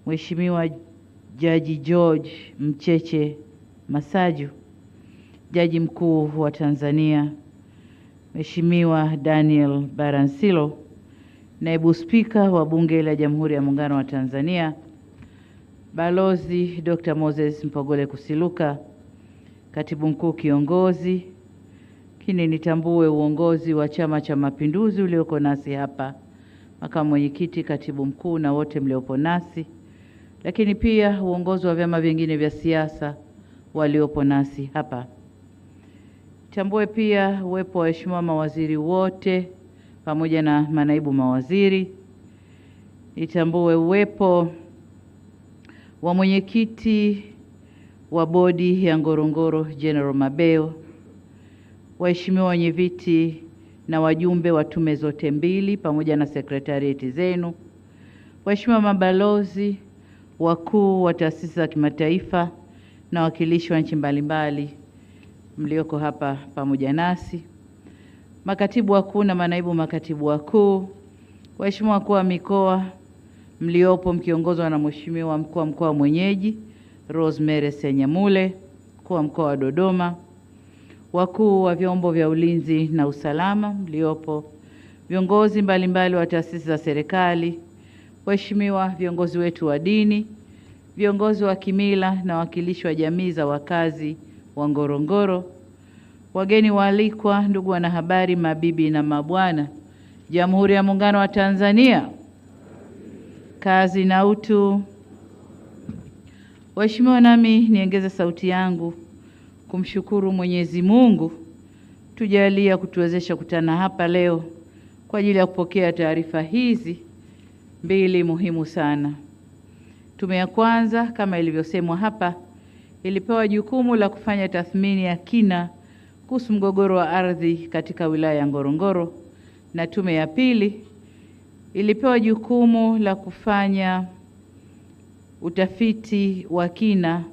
Mheshimiwa Jaji George Mcheche Masaju, Jaji Mkuu wa Tanzania, Mheshimiwa Daniel Baransilo, Naibu Spika wa Bunge la Jamhuri ya Muungano wa Tanzania, Balozi Dr. Moses Mpogole Kusiluka, Katibu Mkuu Kiongozi, kini nitambue uongozi wa Chama cha Mapinduzi ulioko nasi hapa, Makamu Mwenyekiti, Katibu Mkuu na wote mliopo nasi, lakini pia uongozi wa vyama vingine vya siasa waliopo nasi hapa. Tambue pia uwepo wa waheshimiwa mawaziri wote pamoja na manaibu mawaziri. Nitambue uwepo wa mwenyekiti wa bodi ya Ngorongoro General Mabeo, waheshimiwa wenye viti na wajumbe wa tume zote mbili pamoja na sekretarieti zenu, waheshimiwa mabalozi, wakuu wa taasisi za kimataifa na wakilishi wa nchi mbalimbali mlioko hapa pamoja nasi, makatibu wakuu na manaibu makatibu wakuu, waheshimiwa wakuu wa mikoa mliopo mkiongozwa na Mheshimiwa mkuu wa mkoa mwenyeji Rosemary Senyamule, mkuu wa mkoa wa Dodoma, wakuu wa vyombo vya ulinzi na usalama mliopo, viongozi mbalimbali wa taasisi za serikali, waheshimiwa viongozi wetu wa dini, viongozi wa kimila na wakilishi wa jamii za wakazi wa Ngorongoro, wageni waalikwa, ndugu wanahabari, mabibi na mabwana, Jamhuri ya Muungano wa Tanzania, kazi na utu. Waheshimiwa, nami niongeze sauti yangu kumshukuru Mwenyezi Mungu tujalia kutuwezesha kutana hapa leo kwa ajili ya kupokea taarifa hizi mbili muhimu sana. Tume ya kwanza, kama ilivyosemwa hapa, ilipewa jukumu la kufanya tathmini ya kina kuhusu mgogoro wa ardhi katika wilaya ya Ngorongoro, na tume ya pili ilipewa jukumu la kufanya utafiti wa kina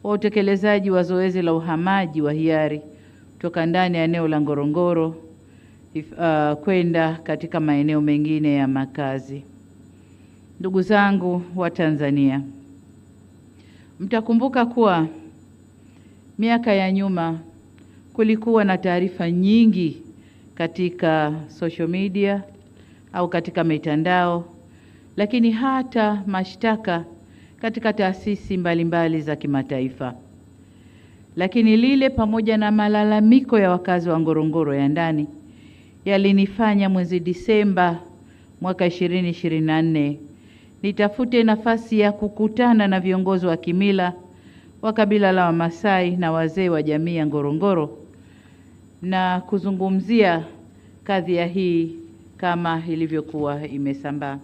wa utekelezaji wa zoezi la uhamaji wa hiari kutoka ndani ya eneo la Ngorongoro kwenda katika maeneo mengine ya makazi. Ndugu zangu wa Tanzania, mtakumbuka kuwa miaka ya nyuma kulikuwa na taarifa nyingi katika social media au katika mitandao, lakini hata mashtaka katika taasisi mbalimbali za kimataifa. Lakini lile pamoja na malalamiko ya wakazi wa Ngorongoro ya ndani yalinifanya mwezi Disemba mwaka 2024 nitafute nafasi ya kukutana na viongozi wa kimila wa kabila la Wamasai na wazee wa jamii ya Ngorongoro na kuzungumzia kadhia hii kama ilivyokuwa imesambaa.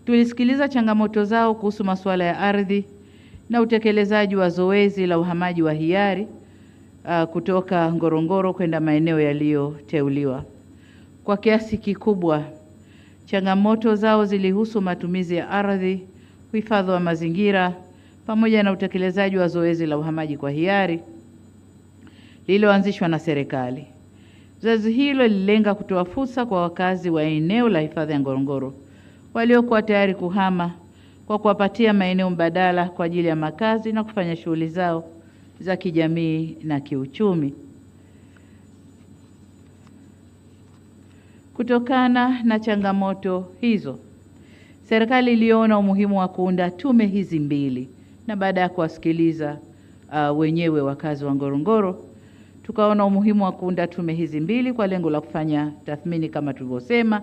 Tulisikiliza changamoto zao kuhusu masuala ya ardhi na utekelezaji wa zoezi la uhamaji wa hiari kutoka Ngorongoro kwenda maeneo yaliyoteuliwa. Kwa kiasi kikubwa, changamoto zao zilihusu matumizi ya ardhi, uhifadhi wa mazingira, pamoja na utekelezaji wa zoezi la uhamaji kwa hiari lililoanzishwa na serikali. Zoezi hilo lililenga kutoa fursa kwa wakazi wa eneo la hifadhi ya Ngorongoro waliokuwa tayari kuhama kwa kuwapatia maeneo mbadala kwa ajili ya makazi na kufanya shughuli zao za kijamii na kiuchumi. Kutokana na changamoto hizo, serikali iliona umuhimu wa kuunda tume hizi mbili, na baada ya kuwasikiliza wenyewe wakazi wa Ngorongoro, tukaona umuhimu wa kuunda tume hizi mbili kwa lengo la kufanya tathmini kama tulivyosema,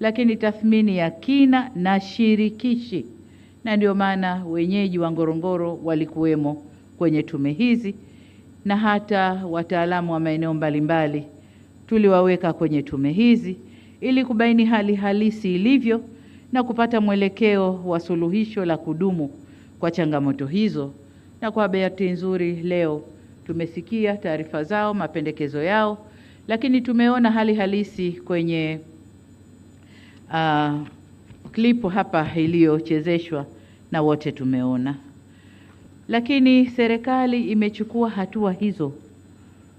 lakini tathmini ya kina na shirikishi, na ndio maana wenyeji wa Ngorongoro walikuwemo kwenye tume hizi, na hata wataalamu wa maeneo mbalimbali tuliwaweka kwenye tume hizi ili kubaini hali halisi ilivyo na kupata mwelekeo wa suluhisho la kudumu kwa changamoto hizo. Na kwa bahati nzuri leo tumesikia taarifa zao, mapendekezo yao, lakini tumeona hali halisi kwenye klipu hapa iliyochezeshwa na wote tumeona. Lakini serikali imechukua hatua hizo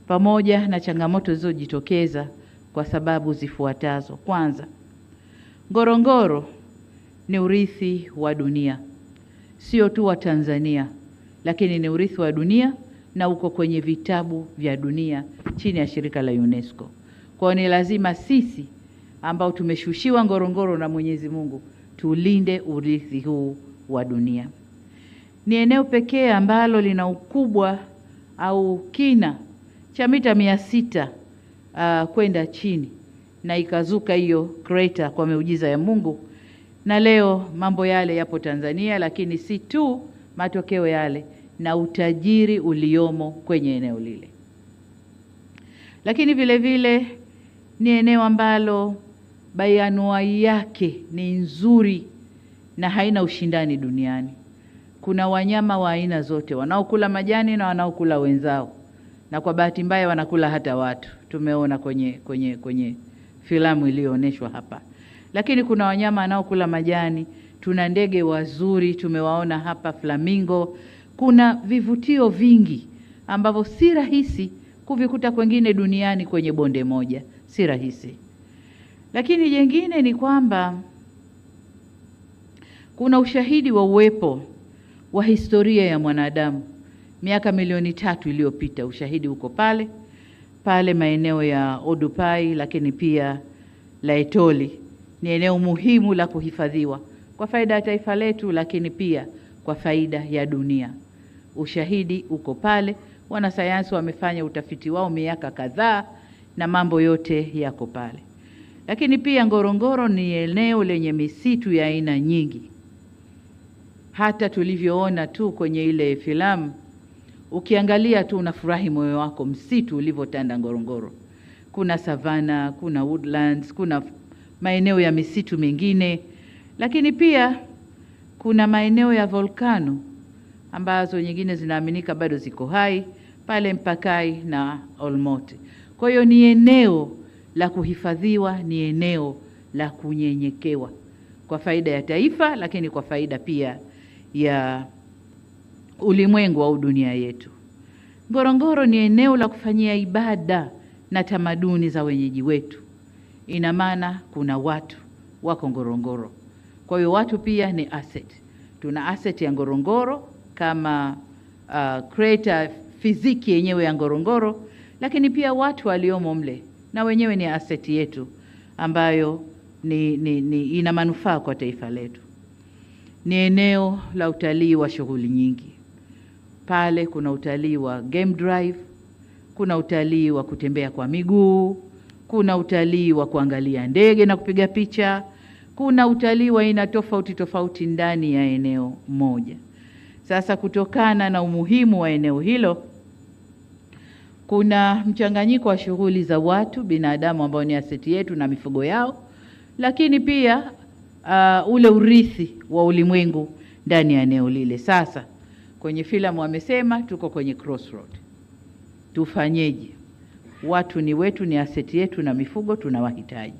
pamoja na changamoto zilizojitokeza kwa sababu zifuatazo. Kwanza, Ngorongoro ni urithi wa dunia, sio tu wa Tanzania, lakini ni urithi wa dunia na uko kwenye vitabu vya dunia chini ya shirika la UNESCO. Kwa hiyo ni lazima sisi ambao tumeshushiwa Ngorongoro na Mwenyezi Mungu tulinde urithi huu wa dunia. Ni eneo pekee ambalo lina ukubwa au kina cha mita 600 kwenda chini, na ikazuka hiyo crater kwa miujiza ya Mungu, na leo mambo yale yapo Tanzania, lakini si tu matokeo yale na utajiri uliomo kwenye eneo lile. Lakini vile vile ni eneo ambalo bayanuai yake ni nzuri na haina ushindani duniani. Kuna wanyama wa aina zote, wanaokula majani na wanaokula wenzao, na kwa bahati mbaya wanakula hata watu. Tumeona kwenye filamu iliyoonyeshwa hapa. Lakini kuna wanyama wanaokula majani, tuna ndege wazuri tumewaona hapa, flamingo. Kuna vivutio vingi ambavyo si rahisi kuvikuta kwengine duniani kwenye bonde moja, si rahisi. Lakini jengine ni kwamba kuna ushahidi wa uwepo wa historia ya mwanadamu miaka milioni 3 iliyopita. Ushahidi uko pale maeneo ya Odupai, lakini pia Laetoli. Ni eneo muhimu la kuhifadhiwa kwa faida ya taifa letu, lakini pia kwa faida ya dunia. Ushahidi uko pale, wanasayansi wamefanya utafiti wao miaka kadhaa na mambo yote yako pale. Lakini pia Ngorongoro ni eneo lenye misitu ya aina nyingi. Hata tulivyoona tu kwenye ile filamu, ukiangalia tu unafurahi moyo wako msitu ulivyotanda Ngorongoro. Kuna savana, kuna woodlands, kuna maeneo ya misitu mengine, lakini pia kuna maeneo ya volkano ambazo nyingine zinaaminika bado ziko hai pale Mpakai na Olmote. Kwa hiyo ni eneo la kuhifadhiwa, ni eneo la kunyenyekewa kwa faida ya taifa, lakini kwa faida pia ya ulimwengu au dunia yetu. Ngorongoro ni eneo la kufanyia ibada na tamaduni za wenyeji wetu. Ina maana kuna watu wako Ngorongoro. Kwa hiyo watu pia ni asset. Tuna asset ya Ngorongoro kama creator fiziki yenyewe ya Ngorongoro, lakini pia watu waliomo mle na wenyewe ni asset yetu ambayo ina manufaa kwa taifa letu. Ni eneo la utalii wa shughuli nyingi. Pale kuna utalii wa game drive, kuna utalii wa kutembea kwa miguu, kuna utalii wa kuangalia ndege na kupiga picha, kuna utalii wa aina tofauti tofauti ndani ya eneo moja. Sasa kutokana na umuhimu wa eneo hilo, kuna mchanganyiko wa shughuli za watu, binadamu ambao ni aseti yetu na mifugo yao, lakini pia ule urithi wa ulimwengu ndani ya eneo lile. Sasa kwenye filamu wamesema tuko kwenye crossroad. Tufanyeje? Watu ni wetu, ni aseti yetu na mifugo tunawahitaji.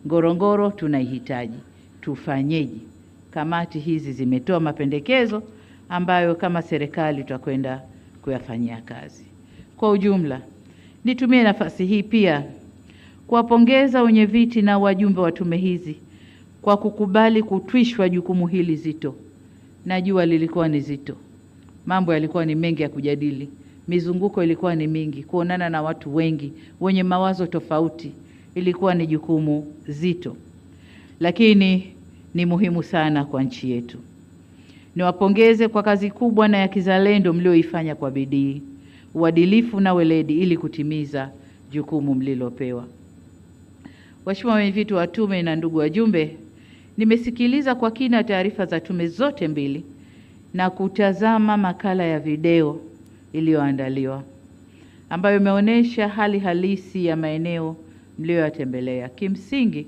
Ngorongoro tunaihitaji. Tufanyeje? Kamati hizi zimetoa mapendekezo ambayo kama serikali tutakwenda kuyafanyia kazi. Kwa ujumla, nitumie nafasi hii pia kuwapongeza wenyeviti na wajumbe wa tume hizi kwa kukubali kutwishwa jukumu hili zito. Najua lilikuwa ni zito. Mambo yalikuwa ni mengi ya kujadili. Mizunguko ilikuwa ni mingi. Kuonana na watu wengi wenye mawazo tofauti ilikuwa ni jukumu zito. Lakini ni muhimu sana kwa nchi yetu. Niwapongeze kwa kazi kubwa na ya kizalendo mlioifanya kwa bidii, uadilifu na weledi ili kutimiza jukumu mlilopewa. Waheshimiwa wenyeviti wa tume na ndugu wajumbe, nimesikiliza kwa kina taarifa za tume zote mbili na kutazama makala ya video iliyoandaliwa ambayo imeonyesha hali halisi ya maeneo mliyoyatembelea. Kimsingi,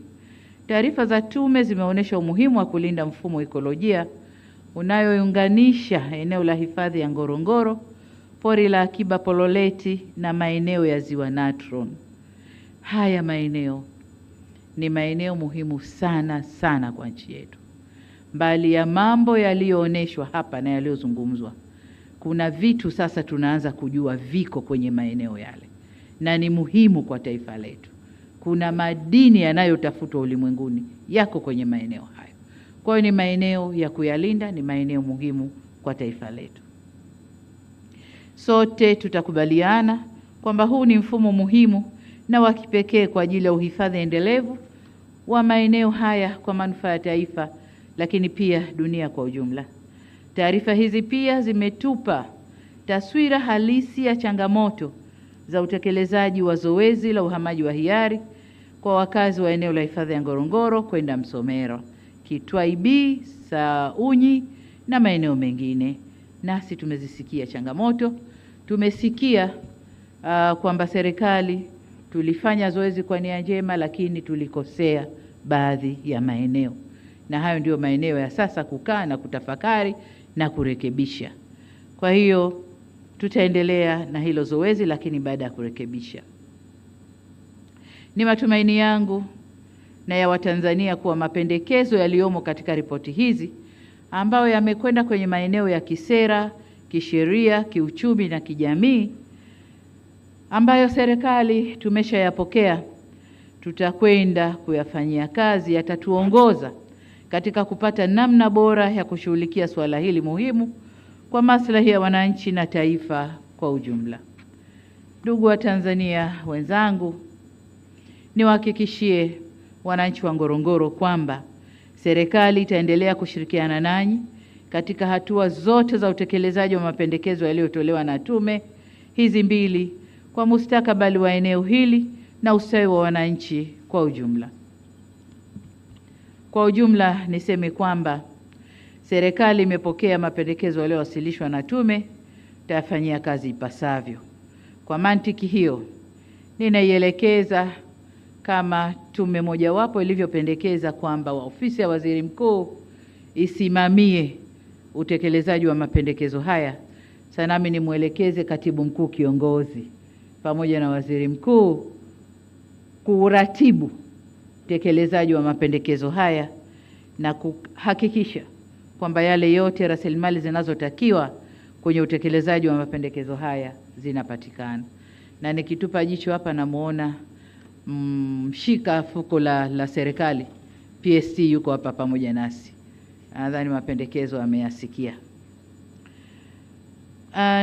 taarifa za tume zimeonyesha umuhimu wa kulinda mfumo ekolojia unayounganisha eneo la hifadhi ya Ngorongoro, pori la akiba Pololeti na maeneo ya Ziwa Natron. Haya maeneo ni maeneo muhimu sana sana kwa nchi yetu. Mbali ya mambo yaliyoonyeshwa hapa na yaliyozungumzwa, kuna vitu sasa tunaanza kujua viko kwenye maeneo yale na ni muhimu kwa taifa letu. Kuna madini yanayotafutwa ulimwenguni yako kwenye maeneo hayo. Kwa hiyo ni maeneo ya kuyalinda, ni maeneo muhimu kwa taifa letu. Sote tutakubaliana kwamba huu ni mfumo muhimu na wa kipekee kwa ajili ya uhifadhi endelevu wa maeneo haya kwa manufaa ya taifa, lakini pia dunia kwa ujumla. Taarifa hizi pia zimetupa taswira halisi ya changamoto za utekelezaji wa zoezi la uhamaji wa hiari kwa wakazi wa eneo la hifadhi ya Ngorongoro kwenda Msomero, Kitwaibi, Saunyi na maeneo mengine. Nasi tumezisikia changamoto, tumesikia kwamba serikali tulifanya zoezi kwa nia njema, lakini tulikosea baadhi ya maeneo. Na hayo ndio maeneo ya sasa kukaa na kutafakari na kurekebisha. Kwa hiyo tutaendelea na hilo zoezi, lakini baada ya kurekebisha. Ni matumaini yangu na ya Watanzania kuwa mapendekezo yaliyomo katika ripoti hizi ambayo yamekwenda kwenye maeneo ya kisera, kisheria, kiuchumi na kijamii ambayo serikali tumeshayapokea, tutakwenda kuyafanyia kazi, yatatuongoza katika kupata namna bora ya kushughulikia swala hili muhimu kwa maslahi ya wananchi na taifa kwa ujumla. Ndugu wa Tanzania wenzangu, niwahakikishie wananchi wa Ngorongoro kwamba serikali itaendelea kushirikiana nanyi katika hatua zote za utekelezaji wa mapendekezo yaliyotolewa na tume hizi mbili kwa mustakabali wa eneo hili na ustawi wa wananchi kwa ujumla. Kwa ujumla niseme kwamba serikali imepokea mapendekezo yaliyowasilishwa na tume, tutayafanyia kazi ipasavyo. Kwa mantiki hiyo, ninaielekeza kama tume mojawapo ilivyopendekeza kwamba ofisi ya Waziri Mkuu isimamie utekelezaji wa mapendekezo haya. Sasa nami nimwelekeze Katibu Mkuu Kiongozi pamoja na Waziri Mkuu kuratibu utekelezaji wa mapendekezo haya na kuhakikisha kwamba yale yote rasilimali zinazotakiwa kwenye utekelezaji wa mapendekezo haya zinapatikana. Na nikitupa jicho hapa namuona mshika fuko la serikali PST yuko hapa pamoja nasi. Nadhani mapendekezo ameyasikia.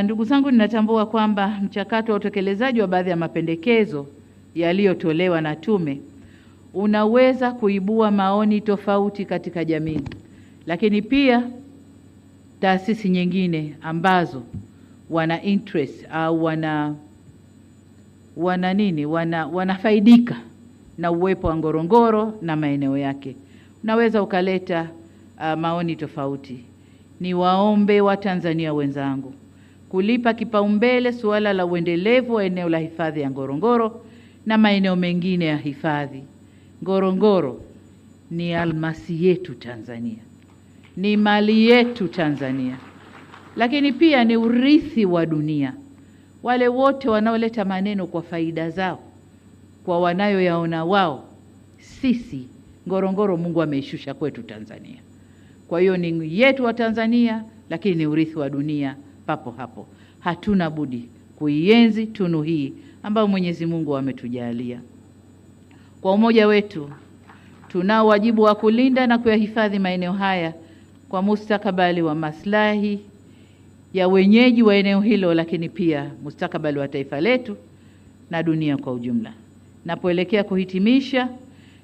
Ndugu zangu, ninatambua kwamba mchakato wa utekelezaji wa baadhi ya mapendekezo yaliyotolewa na tume unaweza kuibua maoni tofauti katika jamii, lakini pia taasisi nyingine ambazo wana interest au wanafaidika na uwepo wa Ngorongoro na maeneo yake, unaweza ukaleta maoni tofauti. Ni waombe wa Tanzania wenzangu kulipa kipaumbele suala la uendelevu wa eneo la hifadhi ya Ngorongoro na maeneo mengine ya hifadhi. Ngorongoro ni almasi yetu Tanzania, ni mali yetu Tanzania, lakini pia ni urithi wa dunia. Wale wote wanaoleta maneno kwa faida zao, kwa wanayoyaona wao, sisi Ngorongoro Mungu ameishusha kwetu Tanzania. Kwa hiyo ni yetu wa Tanzania, lakini ni urithi wa dunia papo hapo. Hatuna budi kuienzi tunu hii ambayo Mwenyezi Mungu ametujalia. Kwa umoja wetu, tunao wajibu wa kulinda na kuyahifadhi maeneo haya kwa mustakabali wa maslahi ya wenyeji wa eneo hilo, lakini pia mustakabali wa taifa letu na dunia kwa ujumla. Napoelekea kuhitimisha,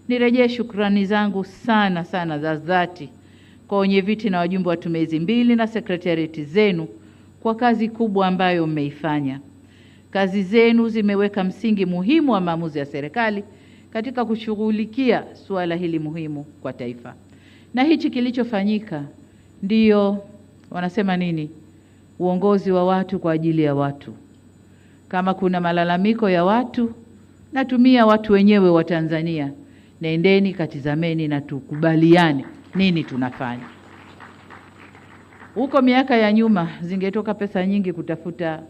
nirejee shukrani zangu sana za dhati kwa wenyeviti na wajumbe wa tume hizi mbili na sekretarieti zenu kwa kazi kubwa ambayo mmeifanya. Kazi zenu zimeweka msingi muhimu wa maamuzi ya serikali katika kushughulikia suala hili muhimu kwa taifa. Na hichi kilichofanyika ndiyo wanasema nini? Uongozi wa watu kwa ajili ya watu. Kama kuna malalamiko ya watu, natumia watu wenyewe wa Tanzania. Nendeni katizameni na tukubaliane nini tunafanya. Huko miaka ya nyuma zingetoka pesa nyingi kutafuta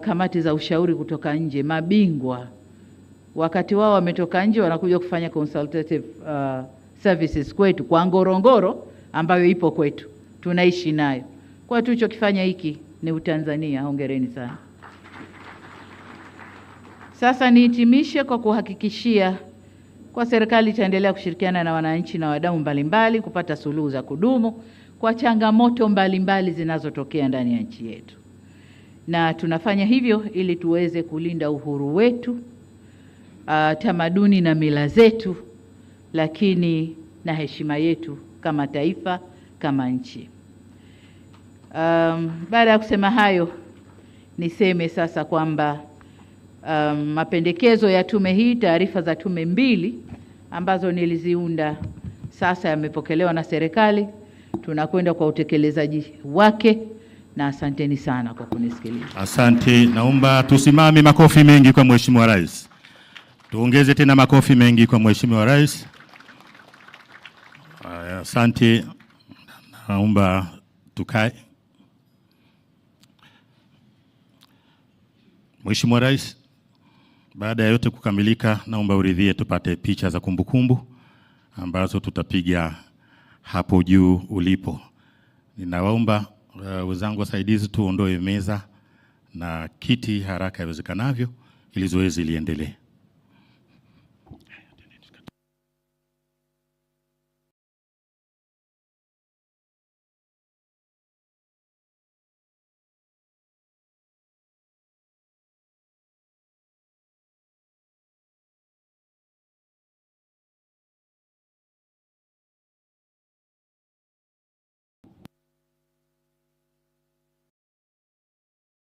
kamati za ushauri kutoka nje, mabingwa. Wakati wao wametoka nje wanakuja kufanya consultative services kwetu kwa Ngorongoro ambayo ipo kwetu. Tunaishi nayo. Kwa tulichokifanya hiki ni Utanzania. Hongereni sana. Sasa nihitimishe kwa kuhakikishia kwa serikali itaendelea kushirikiana na wananchi na wadau mbalimbali kupata suluhu za kudumu kwa changamoto mbalimbali zinazotokea ndani ya nchi yetu. Na tunafanya hivyo ili tuweze kulinda uhuru wetu, tamaduni na mila zetu, lakini na heshima yetu kama taifa, kama nchi. Baada ya kusema hayo, niseme sasa kwamba mapendekezo ya tume hii, taarifa za tume mbili ambazo niliziunda sasa yamepokelewa na serikali. Tunakwenda kwa utekelezaji wake, na asanteni sana kwa kunisikiliza. Asante. Naomba tusimame, makofi mengi kwa Mheshimiwa Rais. Tuongeze tena makofi mengi kwa Mheshimiwa Rais. Asante. Naomba tukae. Mheshimiwa Rais, baada ya yote kukamilika, naomba uridhie tupate picha za kumbukumbu ambazo tutapiga hapo juu ulipo. Ninawaomba wenzangu wasaidizi tuondoe meza na kiti haraka iwezekanavyo ili zoezi liendelee.